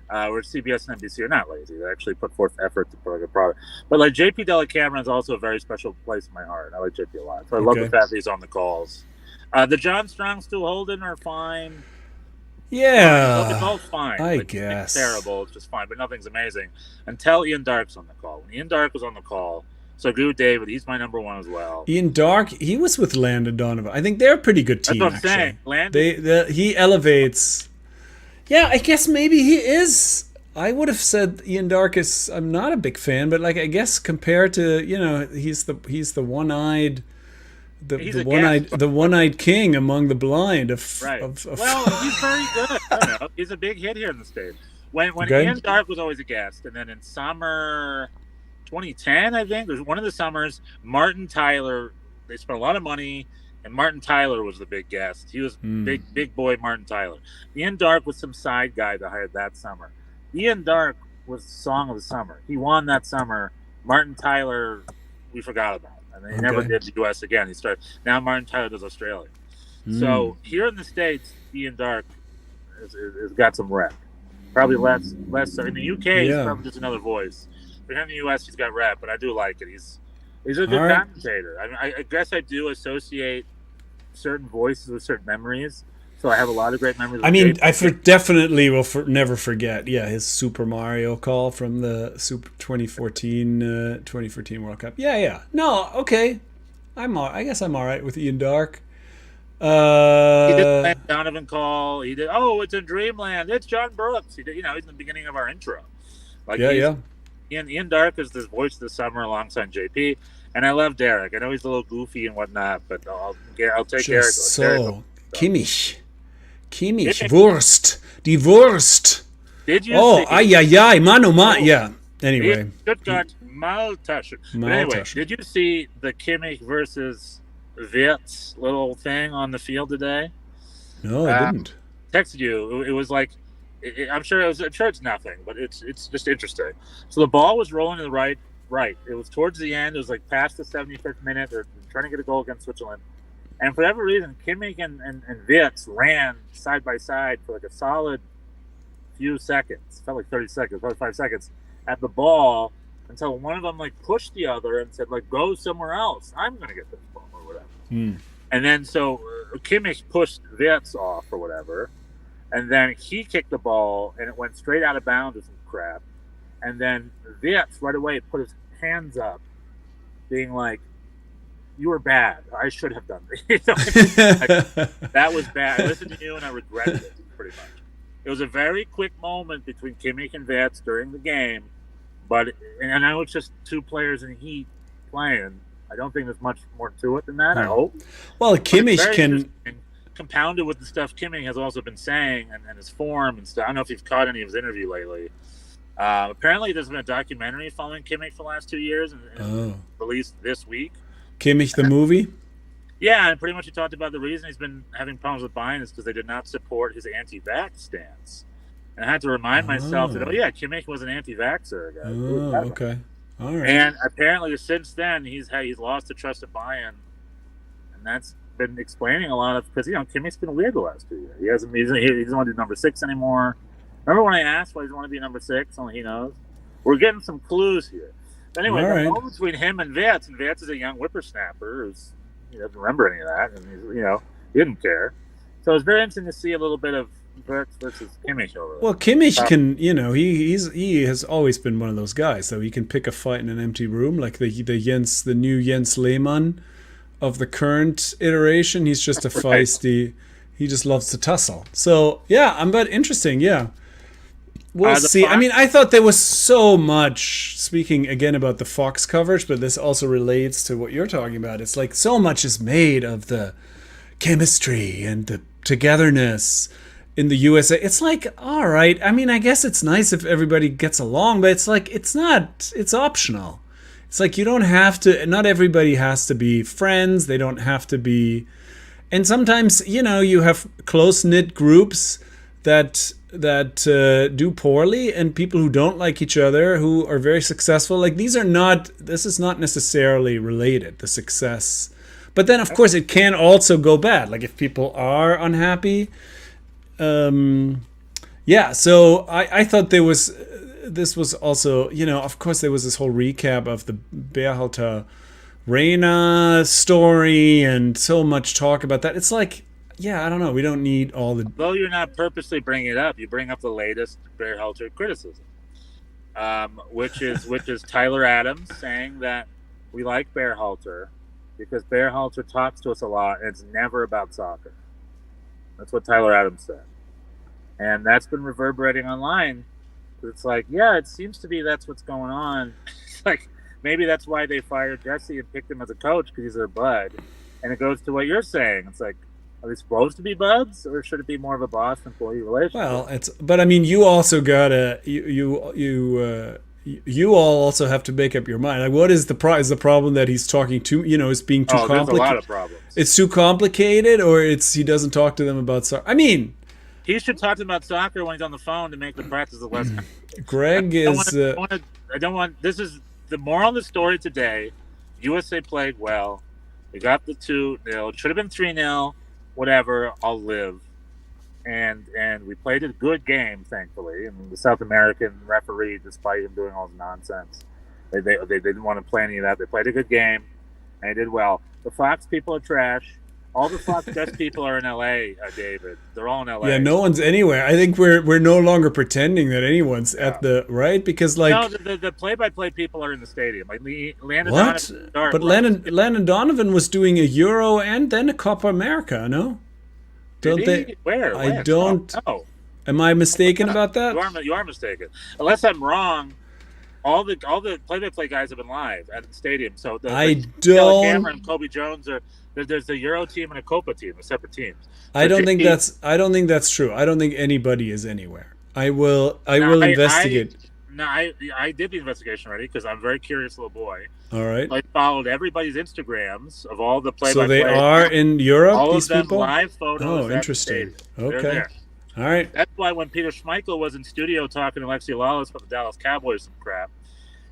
Speaker 6: Where CBS and NBC are not lazy. They actually put forth effort to put like a product. But like JP Della Camera is also a very special place in my heart. I like JP a lot. So I love the fact that he's on the calls. The John Strong, Stu Holden are fine.
Speaker 5: Yeah,
Speaker 6: it's all fine.
Speaker 5: I guess.
Speaker 6: It's terrible. It's just fine, but nothing's amazing until Ian Dark's on the call. When Ian Dark was on the call, so I agree with David. He's my number 1 as well.
Speaker 5: Ian Dark, he was with Landon Donovan. I think they're a pretty good team.
Speaker 6: That's what I'm saying. Landon,
Speaker 5: he elevates. Yeah, I guess maybe he is. I would have said Ian Dark is. I'm not a big fan, but like I guess compared to he's the one-eyed. The one-eyed king among the blind of
Speaker 6: well, he's very good. I don't know. He's a big hit here in the States. When Ian Dark was always a guest, and then in summer 2010, I think, there's one of the summers, Martin Tyler, they spent a lot of money, and Martin Tyler was the big guest. He was big boy Martin Tyler. Ian Dark was some side guy that hired that summer. Ian Dark was Song of the Summer. He won that summer. Martin Tyler, we forgot about. And he never did the U.S. again. He started. Now Martin Tyler does Australia. So here in the States, Ian Dark has got some rep. Probably less so. In the UK, he's
Speaker 5: Yeah.
Speaker 6: probably just another voice. But here in the US, he's got rep, but I do like it. He's a good
Speaker 5: All right.
Speaker 6: commentator. I mean, I guess I do associate certain voices with certain memories. So I have a lot of great memories.
Speaker 5: I mean,
Speaker 6: JP.
Speaker 5: definitely will never forget. Yeah, his Super Mario call from the 2014 World Cup. Yeah. No, okay. I guess I'm all right with Ian Dark.
Speaker 6: He did the Donovan call. He did. Oh, it's in Dreamland. It's John Brooks. He did. He's in the beginning of our intro. Like Ian Dark is the voice of the summer alongside JP, and I love Derek. I know he's a little goofy and whatnot, but I'll take Derek.
Speaker 5: So Kimmich, Wurst, die Wurst.
Speaker 6: Did you?
Speaker 5: Oh, ay, mano, yeah. Anyway,
Speaker 6: Stuttgart Maltaschen. But anyway, did you see the Kimmich versus Wirtz little thing on the field today?
Speaker 5: No, I didn't.
Speaker 6: Texted you. It was like, I'm sure it's nothing, but it's just interesting. So the ball was rolling to the right. It was towards the end. It was like past the 75th minute. They're trying to get a goal against Switzerland. And for whatever reason, Kimmich and Wirtz ran side by side for like a solid few seconds. It felt like 30 seconds, 45 seconds at the ball until one of them like pushed the other and said like, go somewhere else. I'm going to get this ball or whatever. And then so Kimmich pushed Wirtz off or whatever. And then he kicked the ball and it went straight out of bounds or some crap. And then Wirtz right away put his hands up being like, you were bad. I should have done this. That was bad. I listened to you and I regretted it pretty much. It was a very quick moment between Kimmich and Wirtz during the game, but and I know it's just two players in heat playing. I don't think there's much more to it than that. I hope.
Speaker 5: Well, Kimmich can
Speaker 6: compounded with the stuff Kimmich has also been saying and his form and stuff. I don't know if you've caught any of his interview lately. Apparently, there's been a documentary following Kimmich for the last 2 years and released this week.
Speaker 5: Kimmich the movie?
Speaker 6: Yeah, and pretty much he talked about the reason he's been having problems with Bayern is because they did not support his anti-vax stance. And I had to remind myself that, Kimmich was an anti-vaxxer.
Speaker 5: Okay. All right.
Speaker 6: And apparently since then, he's lost the trust of Bayern. And that's been explaining a lot of, because, Kimmich's been weird the last 2 years. He doesn't want to do number 6 anymore. Remember when I asked why he doesn't want to be number 6? Only he knows. We're getting some clues here. Anyway, the moment between him and Wirtz is a young whippersnapper he doesn't remember any of that, and he didn't care. So it's very interesting to see a little bit of Wirtz versus Kimmich over there.
Speaker 5: Well, Kimmich can, he has always been one of those guys, so he can pick a fight in an empty room, like the new Jens Lehmann of the current iteration. He's just a feisty. He just loves to tussle. So but interesting, yeah. We'll see. I mean, I thought there was so much, speaking again about the Fox coverage, but this also relates to what you're talking about. It's like so much is made of the chemistry and the togetherness in the USA. It's like, all right, I mean, I guess it's nice if everybody gets along, but it's like, it's optional. It's like you don't have to, not everybody has to be friends. They don't have to be, and sometimes, you have close-knit groups that do poorly and people who don't like each other who are very successful. Like this is not necessarily related, the success. But then of course it can also go bad. Like if people are unhappy. So I thought this was also, of course there was this whole recap of the Berhalter Reina story and so much talk about that. It's like, I don't know. We don't need all the.
Speaker 6: Though you're not purposely bringing it up, you bring up the latest Berhalter criticism, which is Tyler Adams saying that we like Berhalter because Berhalter talks to us a lot and it's never about soccer. That's what Tyler Adams said, and that's been reverberating online. It's like, it seems to be that's what's going on. It's like maybe that's why they fired Jesse and picked him as a coach because he's their bud, and it goes to what you're saying. It's like. Are they supposed to be buds, or should it be more of a boss-employee relationship? Well,
Speaker 5: but I mean, you also gotta you all also have to make up your mind. Like, what is the problem that he's talking to? Is being too complicated.
Speaker 6: There's a lot of problems.
Speaker 5: It's too complicated, or he doesn't talk to them about soccer. I mean,
Speaker 6: he should talk to them about soccer when he's on the phone to make the practice less.
Speaker 5: Greg is.
Speaker 6: I don't want. This is the moral of the story today. USA played well. We got the 2-0. It should have been 3-0. Whatever, I'll live. and we played a good game, thankfully. And the South American referee, despite him doing all his nonsense, they didn't want to play any of that. They played a good game, and they did well. The Fox people are trash. All the Fox best people are in LA, David. They're all in LA.
Speaker 5: Yeah, no one's anywhere. I think we're no longer pretending that anyone's at the right, because like
Speaker 6: no, the play-by-play people are in the stadium. Like Landon
Speaker 5: what?
Speaker 6: Donovan,
Speaker 5: But Landon Donovan was doing a Euro and then a Copa America, no? Don't they?
Speaker 6: Where?
Speaker 5: I don't.
Speaker 6: No.
Speaker 5: Am I mistaken about that?
Speaker 6: You are mistaken. Unless I'm wrong, all the play-by-play guys have been live at the stadium. So
Speaker 5: I
Speaker 6: Della
Speaker 5: don't.
Speaker 6: Cameron and Kobe Jones are there's the Euro team and a Copa team, they're separate teams. So
Speaker 5: I don't think that's true. I don't think anybody is anywhere. I will investigate.
Speaker 6: I did the investigation already because I'm a very curious little boy.
Speaker 5: All right.
Speaker 6: I followed everybody's Instagrams of all the play-by-play.
Speaker 5: So they are in Europe.
Speaker 6: All
Speaker 5: these
Speaker 6: of them
Speaker 5: people.
Speaker 6: live photos.
Speaker 5: Oh, interesting. Okay.
Speaker 6: There.
Speaker 5: All right.
Speaker 6: That's why when Peter Schmeichel was in studio talking to Alexi Lawless about the Dallas Cowboys some crap,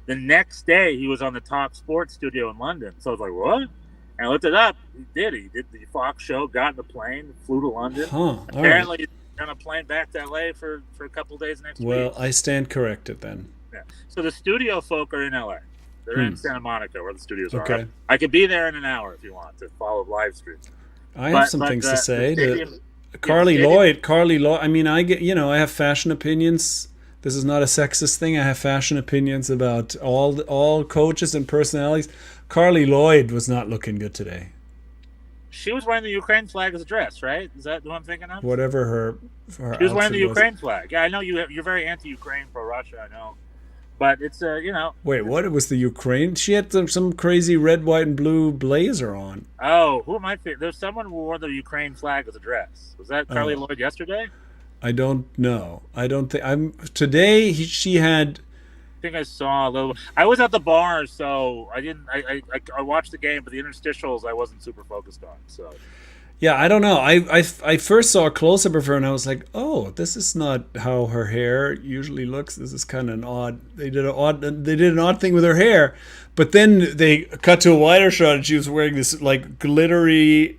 Speaker 6: the next day he was on the Top Sports studio in London. So I was like, what? And I looked it up. He did the Fox show, got in the plane, flew to London. Apparently he's on a plane back to LA for a couple of days next week.
Speaker 5: Well, I stand corrected then.
Speaker 6: Yeah. So the studio folk are in LA. They're in Santa Monica where the studios are.
Speaker 5: Okay.
Speaker 6: I could be there in an hour if you want to follow live stream.
Speaker 5: I have some things to say.
Speaker 6: Stadium,
Speaker 5: Carly Lloyd. I mean, I have fashion opinions. This is not a sexist thing. I have fashion opinions about all coaches and personalities. Carly Lloyd was not looking good today.
Speaker 6: She was wearing the Ukraine flag as a dress, right? Is that what I'm thinking of?
Speaker 5: Whatever her
Speaker 6: she was wearing the Ukraine flag. Yeah, I know you're very anti-Ukraine, pro-Russia. I know, but it's
Speaker 5: Wait, what? It was the Ukraine? She had some crazy red, white, and blue blazer on.
Speaker 6: Oh, who am I? There's someone who wore the Ukraine flag as a dress. Was that Carly Lloyd yesterday?
Speaker 5: I don't know. I don't think today. She had.
Speaker 6: I think I saw a little. I was at the bar, so I didn't. I watched the game, but the interstitials I wasn't super focused on. So.
Speaker 5: Yeah, I don't know. I first saw a close up of her and I was like, oh, this is not how her hair usually looks. This is kind of an odd. They did an odd thing with her hair, but then they cut to a wider shot and she was wearing this like glittery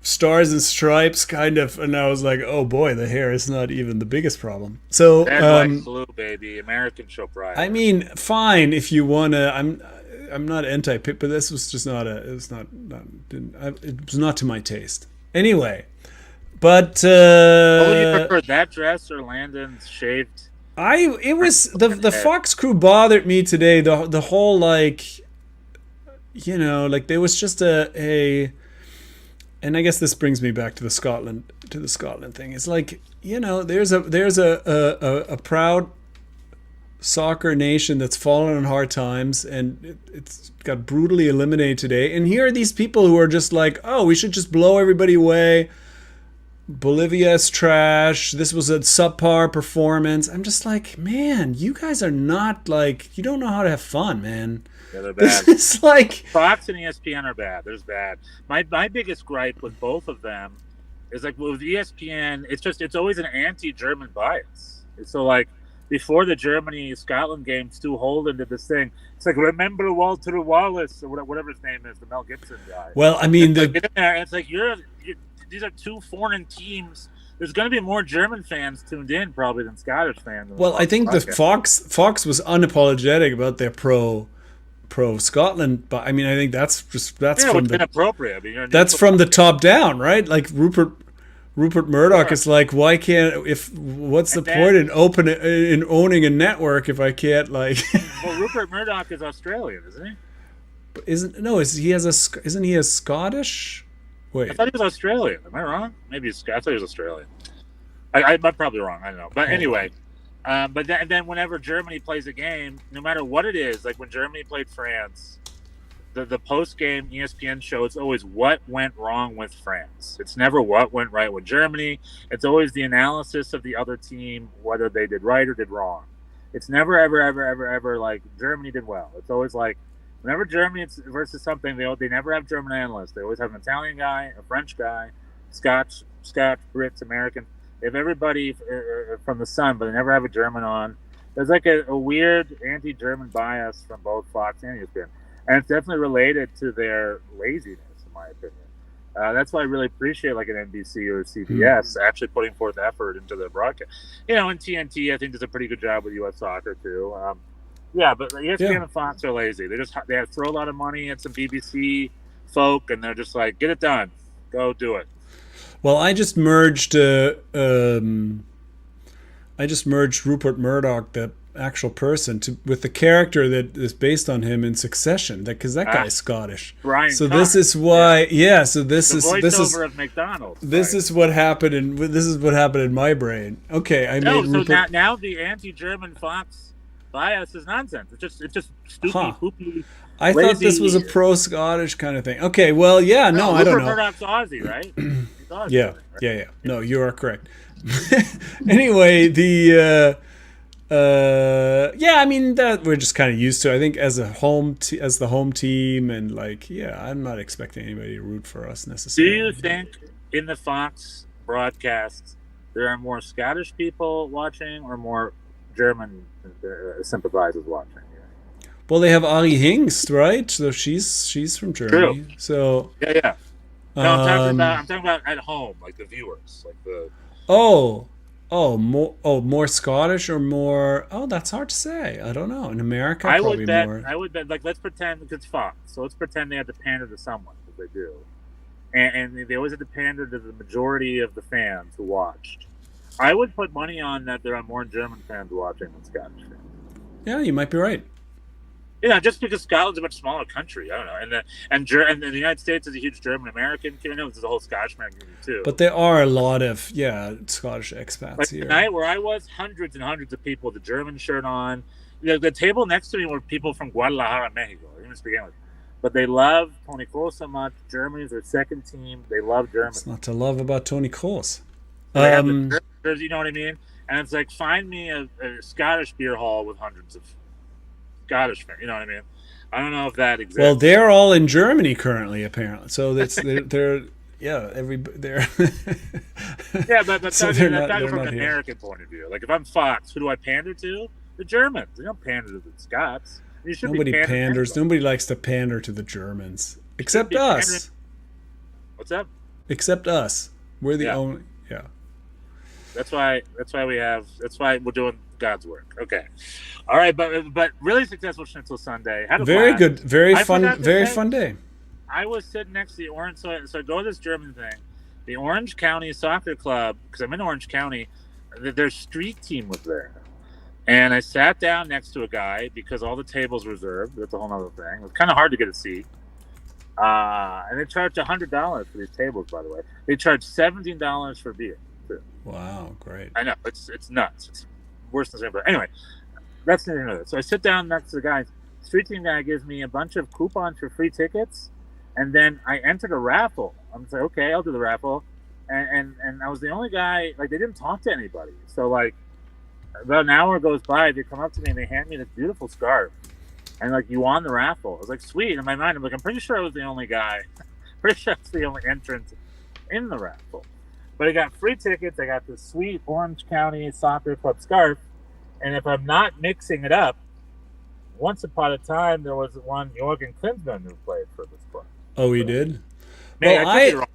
Speaker 5: stars and stripes kind of, and I was like, oh boy, the hair is not even the biggest problem. So
Speaker 6: red, white, blue, baby, American show pride.
Speaker 5: I mean, fine if you wanna. I'm not anti-pit, but this was just not it was not to my taste. Anyway, but
Speaker 6: you prefer that dress or Landon's shaved?
Speaker 5: It was the Fox crew bothered me today. The whole like there was just a. And I guess this brings me back to the Scotland thing. It's like, there's a proud soccer nation that's fallen on hard times and it's got brutally eliminated today. And here are these people who are just like, oh, we should just blow everybody away. Bolivia is trash. This was a subpar performance. I'm just like, man, you guys are not like, you don't know how to have fun, man.
Speaker 6: Yeah, they're bad.
Speaker 5: It's like
Speaker 6: Fox and ESPN are bad. There's bad. My biggest gripe with both of them is like with ESPN, it's always an anti-German bias. It's so like before the Germany-Scotland game, Stu Holden did this thing. It's like, remember Walter Wallace or whatever his name is, the Mel Gibson guy.
Speaker 5: Well, I mean,
Speaker 6: it's like these are two foreign teams. There's going to be more German fans tuned in probably than Scottish fans.
Speaker 5: Well, I think the Fox was unapologetic about their pro Scotland, but I mean, I think that's from the
Speaker 6: inappropriate. I mean,
Speaker 5: that's from the top down, right? Like Rupert Murdoch is like, why can't what's the point in owning a network if I can't like?
Speaker 6: Well, Rupert Murdoch is Australian, isn't he?
Speaker 5: Isn't he a Scottish? Wait,
Speaker 6: I thought he was Australian. Am I wrong? Maybe I thought he was Australian. I'm probably wrong. I don't know. But anyway. But then whenever Germany plays a game, no matter what it is, like when Germany played France, the post-game ESPN show, it's always what went wrong with France. It's never what went right with Germany. It's always the analysis of the other team, whether they did right or did wrong. It's never, ever, ever, ever, ever like Germany did well. It's always like whenever Germany versus something, they never have German analysts. They always have an Italian guy, a French guy, Scotch, Brits, American. They have everybody from the Sun, but they never have a German on. There's like a weird anti-German bias from both Fox and ESPN. And it's definitely related to their laziness, in my opinion. That's why I really appreciate like an NBC or CBS actually putting forth effort into their broadcast. And TNT I think does a pretty good job with U.S. soccer too. But ESPN and Fox are lazy. They throw a lot of money at some BBC folk, and they're just like, get it done, go do it.
Speaker 5: Well, I just merged Rupert Murdoch, the actual person, with the character that is based on him in Succession, because that guy's Scottish.
Speaker 6: Brian
Speaker 5: so
Speaker 6: Cox.
Speaker 5: This is why, So this
Speaker 6: the
Speaker 5: is
Speaker 6: voiceover of McDonald's.
Speaker 5: This is what happened in my brain. Okay,
Speaker 6: now the anti-German Fox bias is nonsense. It's just stupid, poopy.
Speaker 5: I thought this was a pro-Scottish kind of thing. Okay, well, I don't know.
Speaker 6: Rupert Murdoch's Aussie, right? He's Aussie,
Speaker 5: yeah,
Speaker 6: right?
Speaker 5: yeah. No, you are correct. Anyway, I mean that we're just kind of used to. I think as the home team, and I'm not expecting anybody to root for us necessarily.
Speaker 6: Do you think in the Fox broadcasts there are more Scottish people watching or more German sympathizers watching?
Speaker 5: Well, they have Ari Hingst, right? So she's from Germany.
Speaker 6: True.
Speaker 5: So
Speaker 6: yeah. No, I'm talking about at home, like the viewers, like the.
Speaker 5: More Scottish or more? Oh, that's hard to say. I don't know. In America,
Speaker 6: I
Speaker 5: probably
Speaker 6: would bet.
Speaker 5: more.
Speaker 6: I would bet. Like, let's pretend it's Fox. So let's pretend they have to pander to someone, because they do, and they always have to pander to the majority of the fans who watched. I would put money on that there are more German fans watching than Scottish fans.
Speaker 5: Yeah, you might be right.
Speaker 6: Just because Scotland's a much smaller country, I don't know, and the United States is a huge German-American community. There's a whole Scottish community too.
Speaker 5: But there are a lot of Scottish expats
Speaker 6: like
Speaker 5: here.
Speaker 6: Tonight, where I was, hundreds and hundreds of people with the German shirt on. The table next to me were people from Guadalajara, Mexico. I didn't begin with, but they love Toni Kroos so much. Germany's their second team. They love Germany.
Speaker 5: What's not to love about Toni Kroos?
Speaker 6: You know what I mean? And it's like, find me a Scottish beer hall with hundreds of Scottish fans. You know what I mean? I don't know if that exists.
Speaker 5: Well, they're all in Germany currently, apparently. So that's they're yeah, they're
Speaker 6: yeah, but
Speaker 5: so
Speaker 6: I'm talking
Speaker 5: they're
Speaker 6: from
Speaker 5: not
Speaker 6: an
Speaker 5: here.
Speaker 6: American point of view. Like, if I'm Fox, who do I pander to? The Germans. They don't pander to the Scots. You should
Speaker 5: Nobody
Speaker 6: be
Speaker 5: panders.
Speaker 6: to
Speaker 5: Nobody likes to pander to the Germans, except us.
Speaker 6: What's up?
Speaker 5: Except us. We're the only. Yeah.
Speaker 6: That's why we're doing God's work. Okay. All right, but really successful Schnitzel Sunday. Had a
Speaker 5: Very
Speaker 6: blast.
Speaker 5: good. Very fun day.
Speaker 6: I was sitting next to the Orange, so I go to this German thing. The Orange County Soccer Club, because I'm in Orange County, their street team was there. And I sat down next to a guy because all the tables reserved. That's a whole other thing. It was kind of hard to get a seat. And they charged $100 for these tables, by the way. They charged $17 for beer.
Speaker 5: Wow, great.
Speaker 6: I know, it's nuts. It's worse than but anyway, that's neither here. So I sit down next to the guy. Street team guy gives me a bunch of coupons for free tickets, and then I entered a raffle. I'm just like, okay, I'll do the raffle, and I was the only guy. Like, they didn't talk to anybody. So like, about an hour goes by, they come up to me and they hand me this beautiful scarf, and like, you won the raffle. I was like, sweet. In my mind, I'm like, I'm pretty sure I was the only guy. Pretty sure I was the only entrant in the raffle. But I got free tickets. I got this sweet Orange County Soccer Club scarf. And if I'm not mixing it up, once upon a time, there was one Jürgen Klinsmann who played for this club.
Speaker 5: Oh, he did?
Speaker 6: Man,
Speaker 5: well,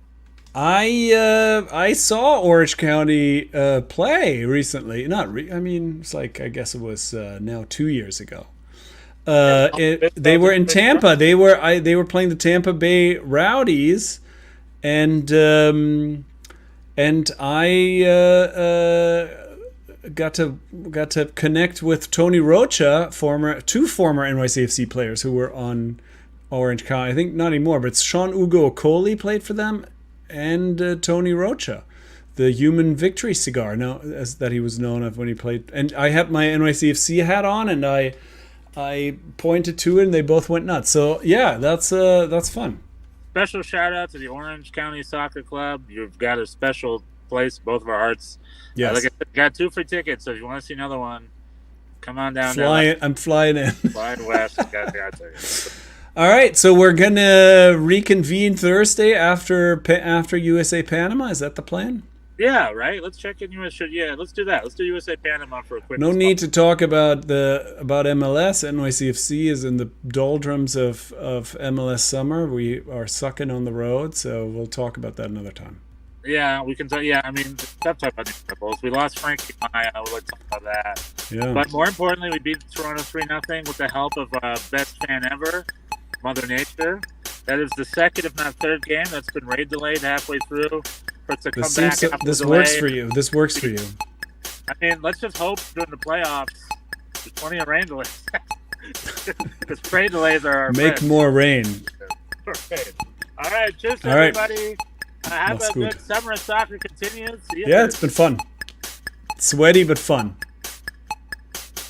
Speaker 5: I saw Orange County play recently. It's like, I guess it was now 2 years ago. They were in Tampa. They were playing the Tampa Bay Rowdies, and I got to connect with Tony Rocha, two former NYCFC players who were on Orange County. I think not anymore, but Sean Ugo Okoli played for them, and Tony Rocha, the Human Victory cigar, as that he was known of when he played. And I had my NYCFC hat on, and I pointed to it, and they both went nuts. So yeah, that's fun.
Speaker 6: Special shout out to the Orange County Soccer Club. You've got a special place in both of our hearts.
Speaker 5: Yes.
Speaker 6: Like I said, got 2 free tickets, so if you want to see another one, come on down.
Speaker 5: I'm flying in.
Speaker 6: Flying west. Got you.
Speaker 5: All right, so we're gonna reconvene Thursday after USA Panama. Is that the plan?
Speaker 6: Yeah, right. Let's check in USA. Yeah, let's do that. Let's do USA Panama for a quick.
Speaker 5: No need to talk about MLS. NYCFC is in the doldrums of MLS summer. We are sucking on the road, so we'll talk about that another time.
Speaker 6: Yeah, we can. Yeah, I mean, stop talking about the Rebels. We lost Frankie Maya. I would like to talk about that.
Speaker 5: Yeah.
Speaker 6: But more importantly, we beat Toronto 3-0 with the help of best fan ever, Mother Nature. That is the second, if not third, game that's been raid delayed halfway through. For it to come back after
Speaker 5: this
Speaker 6: the
Speaker 5: works
Speaker 6: delay.
Speaker 5: for you. This works for you.
Speaker 6: I mean, let's just hope during the playoffs there's plenty of rain delays. Because rain delays are our
Speaker 5: Make
Speaker 6: friends.
Speaker 5: more rain.
Speaker 6: Okay. All right, cheers,
Speaker 5: All right.
Speaker 6: everybody. Have
Speaker 5: That's
Speaker 6: a good
Speaker 5: good.
Speaker 6: summer of soccer continues. See you
Speaker 5: Yeah,
Speaker 6: later.
Speaker 5: it's been fun. Sweaty but fun.